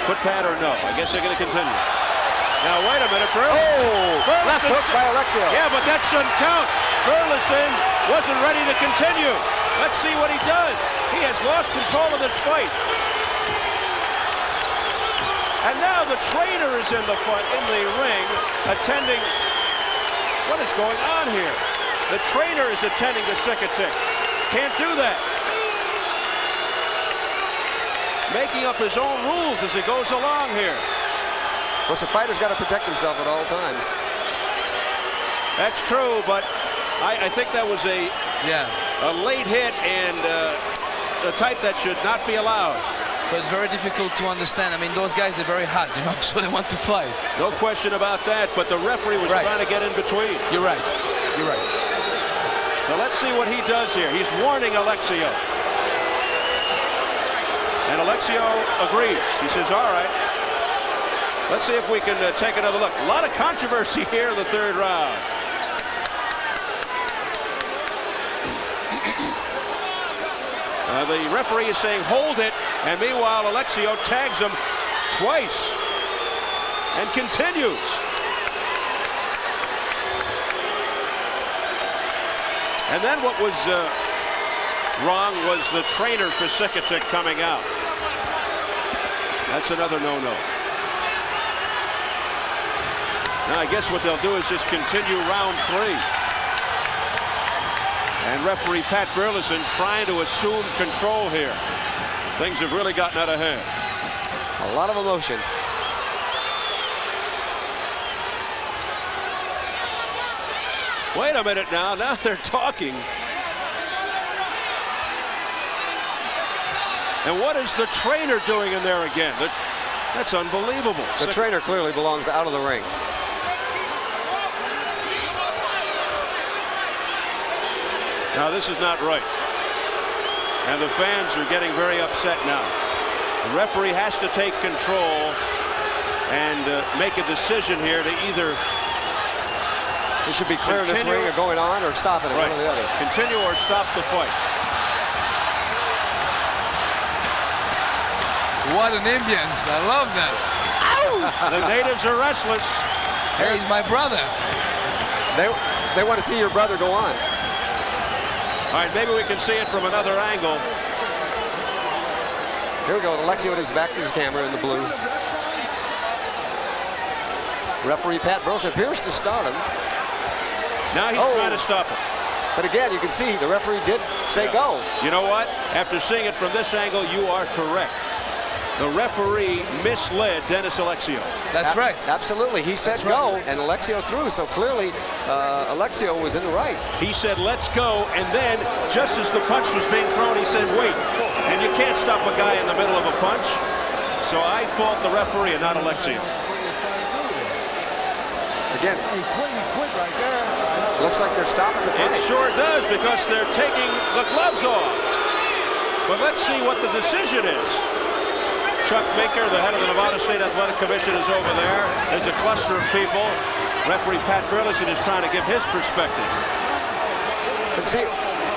foot pad or no? I guess they're going to continue. Now, wait a minute, Burleson. Left hook by Alexio. Yeah, but that shouldn't count. Burleson wasn't ready to continue. Let's see what he does. He has lost control of this fight. And now the trainer is in the ring, attending. What is going on here? The trainer is attending to Sikatic. Can't do that. Making up his own rules as he goes along here. Of course, the fighter's got to protect himself at all times. That's true, but I think that was a late hit and the type that should not be allowed. But very difficult to understand. I mean, those guys, they're very hot, you know, so they want to fight. No question about that, but the referee was trying to get in between. You're right. You're right. So let's see what he does here. He's warning Alexio. And Alexio agrees. He says, all right. Let's see if we can take another look. A lot of controversy here in the 3rd round. The referee is saying, hold it. And meanwhile, Alexio tags him twice and continues. And then what was wrong was the trainer for Sikatic coming out. That's another no-no. Now, I guess what they'll do is just continue round 3. And referee Pat Burleson trying to assume control here. Things have really gotten out of hand. A lot of emotion. Wait a minute now. Now they're talking. And what is the trainer doing in there again? That's unbelievable. The trainer clearly belongs out of the ring. Now, this is not right. And the fans are getting very upset now. The referee has to take control and make a decision here to either it should be clear this ring of going on or stopping it, one or the other. Continue or stop the fight. What an ambience. I love that. The natives are restless. Hey, he's my brother. They want to see your brother go on. All right, maybe we can see it from another angle. Here we go. Alexio with his back to his camera in the blue. Referee Pat Burleson appears to start him. Now he's trying to stop him. But again, you can see the referee did say go. You know what? After seeing it from this angle, you are correct. The referee misled Dennis Alexio. That's right. Absolutely. He said go, and Alexio threw, so clearly Alexio was in the right. He said, let's go, and then, just as the punch was being thrown, he said, wait. And you can't stop a guy in the middle of a punch. So I fault the referee and not Alexio. Again, looks like they're stopping the fight. It sure does, because they're taking the gloves off. But let's see what the decision is. Chuck Minker, the head of the Nevada State Athletic Commission, is over there. There's a cluster of people. Referee Pat Burleson is trying to give his perspective. But see,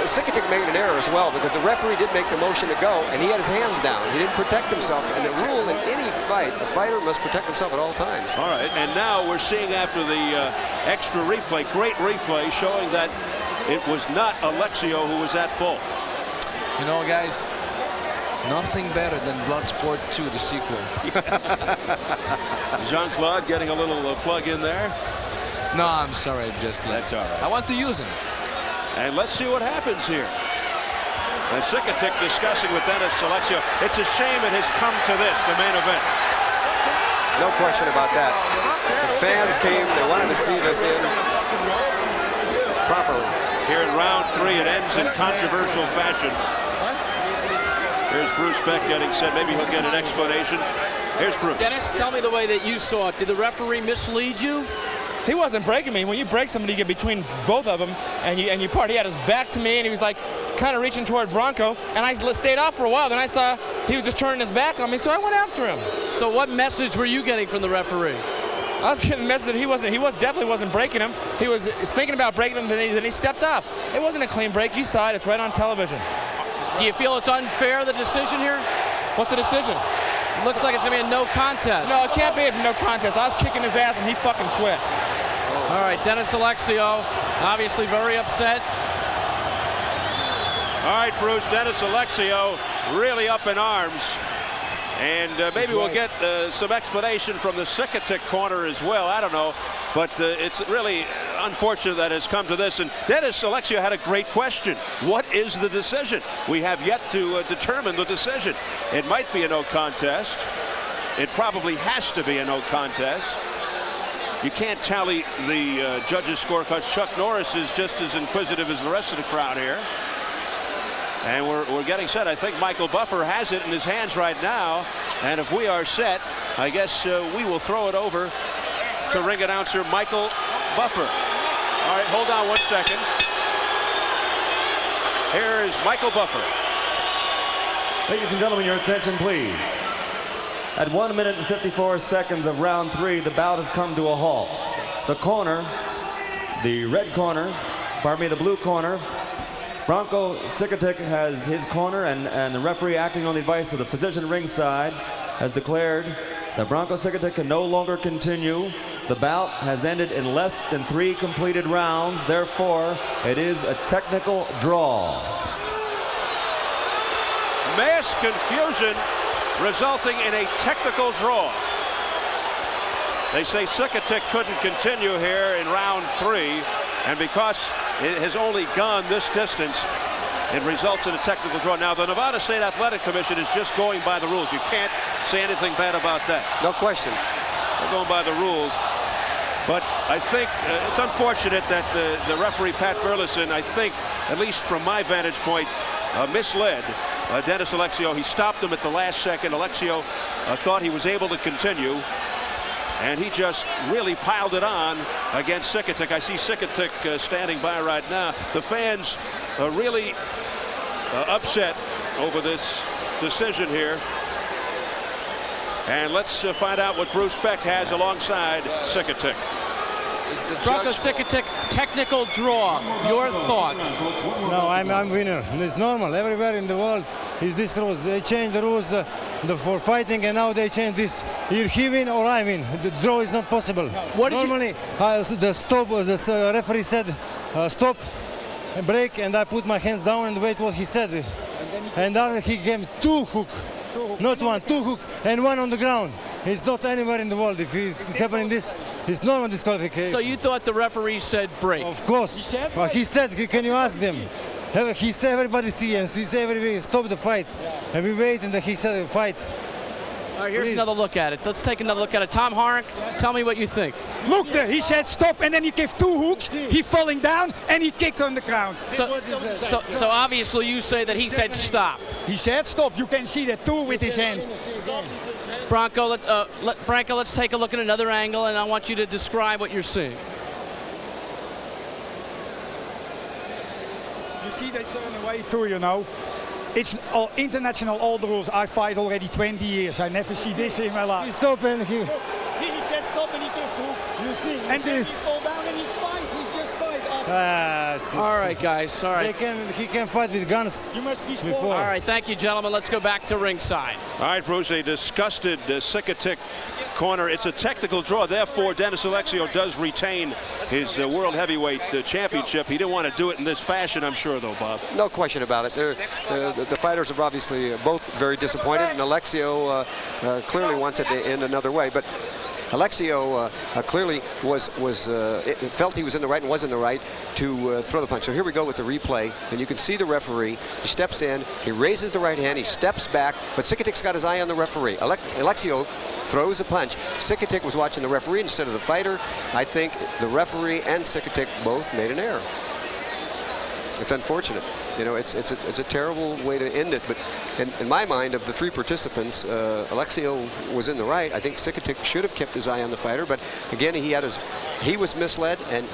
Sikatic made an error as well, because the referee did make the motion to go, and he had his hands down. He didn't protect himself. And the rule in any fight, a fighter must protect himself at all times. All right, and now we're seeing after the extra replay, great replay, showing that it was not Alexio who was at fault. You know, guys, Nothing better than Bloodsport 2, the sequel. Jean-Claude getting a little plug in there. No, I'm sorry. Just that's all right. I want to use him. And let's see what happens here. And Sikatic discussing with Dennis Alexio. It's a shame it has come to this, the main event. No question about that. The fans came, they wanted to see this end properly. Here in round 3, it ends in controversial fashion. Here's Bruce Beck getting set. Maybe he'll get an explanation. Here's Bruce. Dennis, tell me the way that you saw it. Did the referee mislead you? He wasn't breaking me. When you break somebody, you get between both of them, and you part. He had his back to me, and he was like kind of reaching toward Bronco, and I stayed off for a while. Then I saw he was just turning his back on me, so I went after him. So what message were you getting from the referee? I was getting the message that he definitely wasn't breaking him. He was thinking about breaking him, then he stepped off. It wasn't a clean break. You saw it. It's right on television. Do you feel it's unfair, the decision here? What's the decision? It looks like it's going to be a no contest. No, it can't be a no contest. I was kicking his ass, and he fucking quit. All right, Dennis Alexio, obviously very upset. All right, Bruce, Dennis Alexio really up in arms. And maybe we'll get some explanation from the Sikatic corner as well. I don't know. But it's really unfortunate that it's come to this. And Dennis Alexio had a great question. What is the decision? We have yet to determine the decision. It might be a no contest. It probably has to be a no contest. You can't tally the judges' scorecards. Chuck Norris is just as inquisitive as the rest of the crowd here. And we're getting set. I think Michael Buffer has it in his hands right now. And if we are set, I guess we will throw it over to ring announcer Michael Buffer. All right, hold on 1 second. Here is Michael Buffer. Ladies and gentlemen, your attention, please. At 1 minute and 54 seconds of round 3, the bout has come to a halt. The corner, the red corner, pardon me, the blue corner, Bronco Sikatic has his corner, and the referee, acting on the advice of the physician ringside, has declared that Bronco Sikatic can no longer continue. The bout has ended in less than 3 completed rounds. Therefore, it is a technical draw. Mass confusion resulting in a technical draw. They say Sikatic couldn't continue here in round 3, and because it has only gone this distance, it results in a technical draw. Now, the Nevada State Athletic Commission is just going by the rules. You can't say anything bad about that. No question. They're going by the rules. But I think it's unfortunate that the referee, Pat Burleson, I think, at least from my vantage point, misled Dennis Alexio. He stopped him at the last second. Alexio thought he was able to continue, and he just really piled it on against Sikatic. I see Sikatic standing by right now. The fans are really upset over this decision here. And let's find out what Bruce Beck has alongside Sikatic. Bronco Sikatic, technical draw. Your thoughts? No, I'm winner. It's normal. Everywhere in the world is this rules. They change the rules for fighting, and now they change this. Either he win or I win. The draw is not possible. Normally, the stop. The referee said stop, and break, and I put my hands down and wait what he said. And then he gave 2 hooks. Not 1, 2 hooks, and 1 on the ground. It's not anywhere in the world. If it's happening this, it's normal disqualification. So you thought the referee said break? Of course. He said, can you ask them? He said, everybody see, and he said, everybody stop the fight. And we wait, and then he said, fight. All right, here's another look at it. Let's take another look at it. Tom Harink, tell me what you think. Look there, he said stop, and then he gave 2 hooks. He falling down, and he kicked on the ground. So obviously you say that he said stop. He said stop. You can see that too with his hand. Bronco, let's take a look at another angle, and I want you to describe what you're seeing. You see they turn away too, you know. It's all international, all the rules. I fight already 20 years. I never see this in my life. He stopped and he said stop and he gave 2. You see, and then he fall down and he fight. He's just fight. All right, guys. All right. He can fight with guns. You must be before. All right, thank you, gentlemen. Let's go back to ringside. All right, Bruce, a disgusted Sikatic corner. It's a technical draw. Therefore, Dennis Alexio does retain his World Heavyweight Championship. He didn't want to do it in this fashion, I'm sure, though, Bob. No question about it. The fighters are obviously both very disappointed, and Alexio clearly wants it to end another way. But Alexio clearly felt he was in the right and was in the right to throw the punch. So here we go with the replay, and you can see the referee. He steps in, he raises the right hand, he steps back, but Sikatik's got his eye on the referee. Alexio throws a punch. Sikatik was watching the referee instead of the fighter. I think the referee and Sikatik both made an error. It's unfortunate. You know, it's a terrible way to end it. But in my mind, of the three participants, Alexio was in the right. I think Sikatik should have kept his eye on the fighter. But again, he was misled, and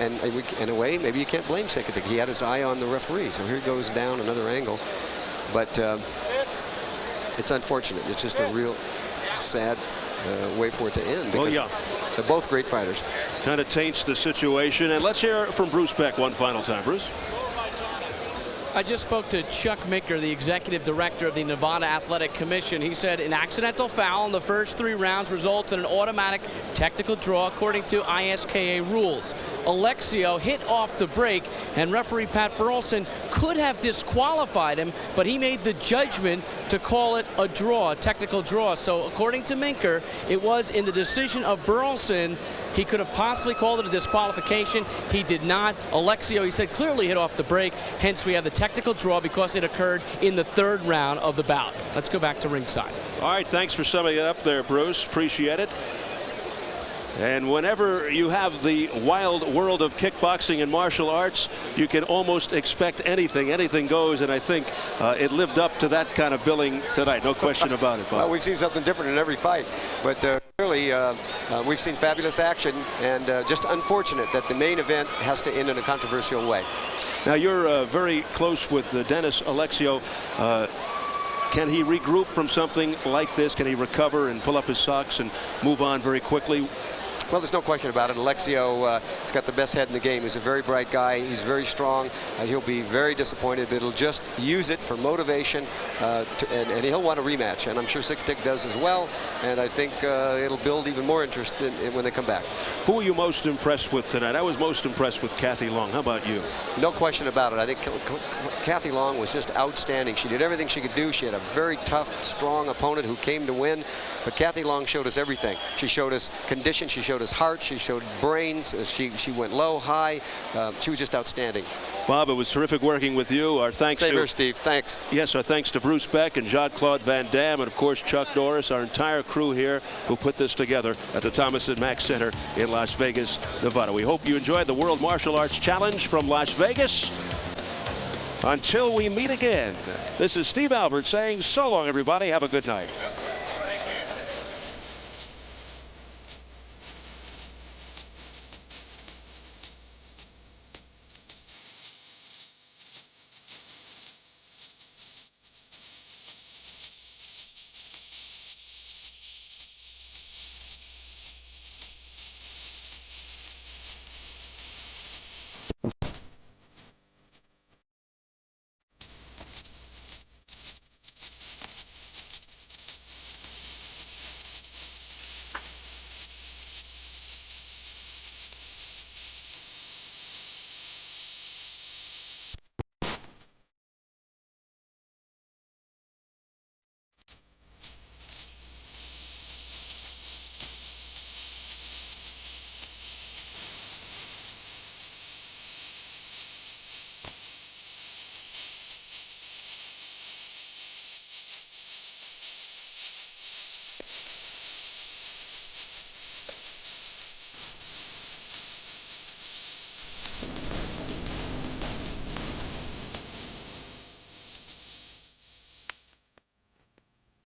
in a way, maybe you can't blame Sikatik. He had his eye on the referee. So here he goes down another angle. But it's unfortunate. It's just a real sad way for it to end, because they're both great fighters. Kind of taints the situation. And let's hear from Bruce Beck one final time. Bruce? I just spoke to Chuck Minker, the executive director of the Nevada Athletic Commission. He said an accidental foul in the first 3 rounds results in an automatic technical draw according to ISKA rules. Alexio hit off the break, and referee Pat Burleson could have disqualified him, but he made the judgment to call it a draw, a technical draw. So according to Minker, it was in the decision of Burleson. He could have possibly called it a disqualification. He did not. Alexio, he said, clearly hit off the break. Hence, we have the technical draw because it occurred in the 3rd round of the bout. Let's go back to ringside. All right, thanks for summing it up there, Bruce. Appreciate it. And whenever you have the wild world of kickboxing and martial arts, you can almost expect anything. Anything goes, and I think it lived up to that kind of billing tonight. No question about it, Bob. Well, we've seen something different in every fight. But clearly, we've seen fabulous action, and just unfortunate that the main event has to end in a controversial way. Now, you're very close with Dennis Alexio. Can he regroup from something like this? Can he recover and pull up his socks and move on very quickly? Well, there's no question about it. Alexio has got the best head in the game. He's a very bright guy. He's very strong. He'll be very disappointed, but he'll just use it for motivation, and he'll want a rematch. And I'm sure Sikatik does as well. And I think it'll build even more interest when they come back. Who are you most impressed with tonight? I was most impressed with Kathy Long. How about you? No question about it. I think Kathy Long was just outstanding. She did everything she could do. She had a very tough, strong opponent who came to win. But Kathy Long showed us everything. She showed us condition. She showed us heart. She showed brains. She went low, high. She was just outstanding. Bob, it was terrific working with you. Our thanks Same to here, Steve. Thanks. Yes, our thanks to Bruce Beck and Jean-Claude Van Damme, and of course Chuck Norris, our entire crew here who put this together at the Thomas & Mack Center in Las Vegas, Nevada. We hope you enjoyed the World Martial Arts Challenge from Las Vegas. Until we meet again, this is Steve Albert saying so long, everybody. Have a good night.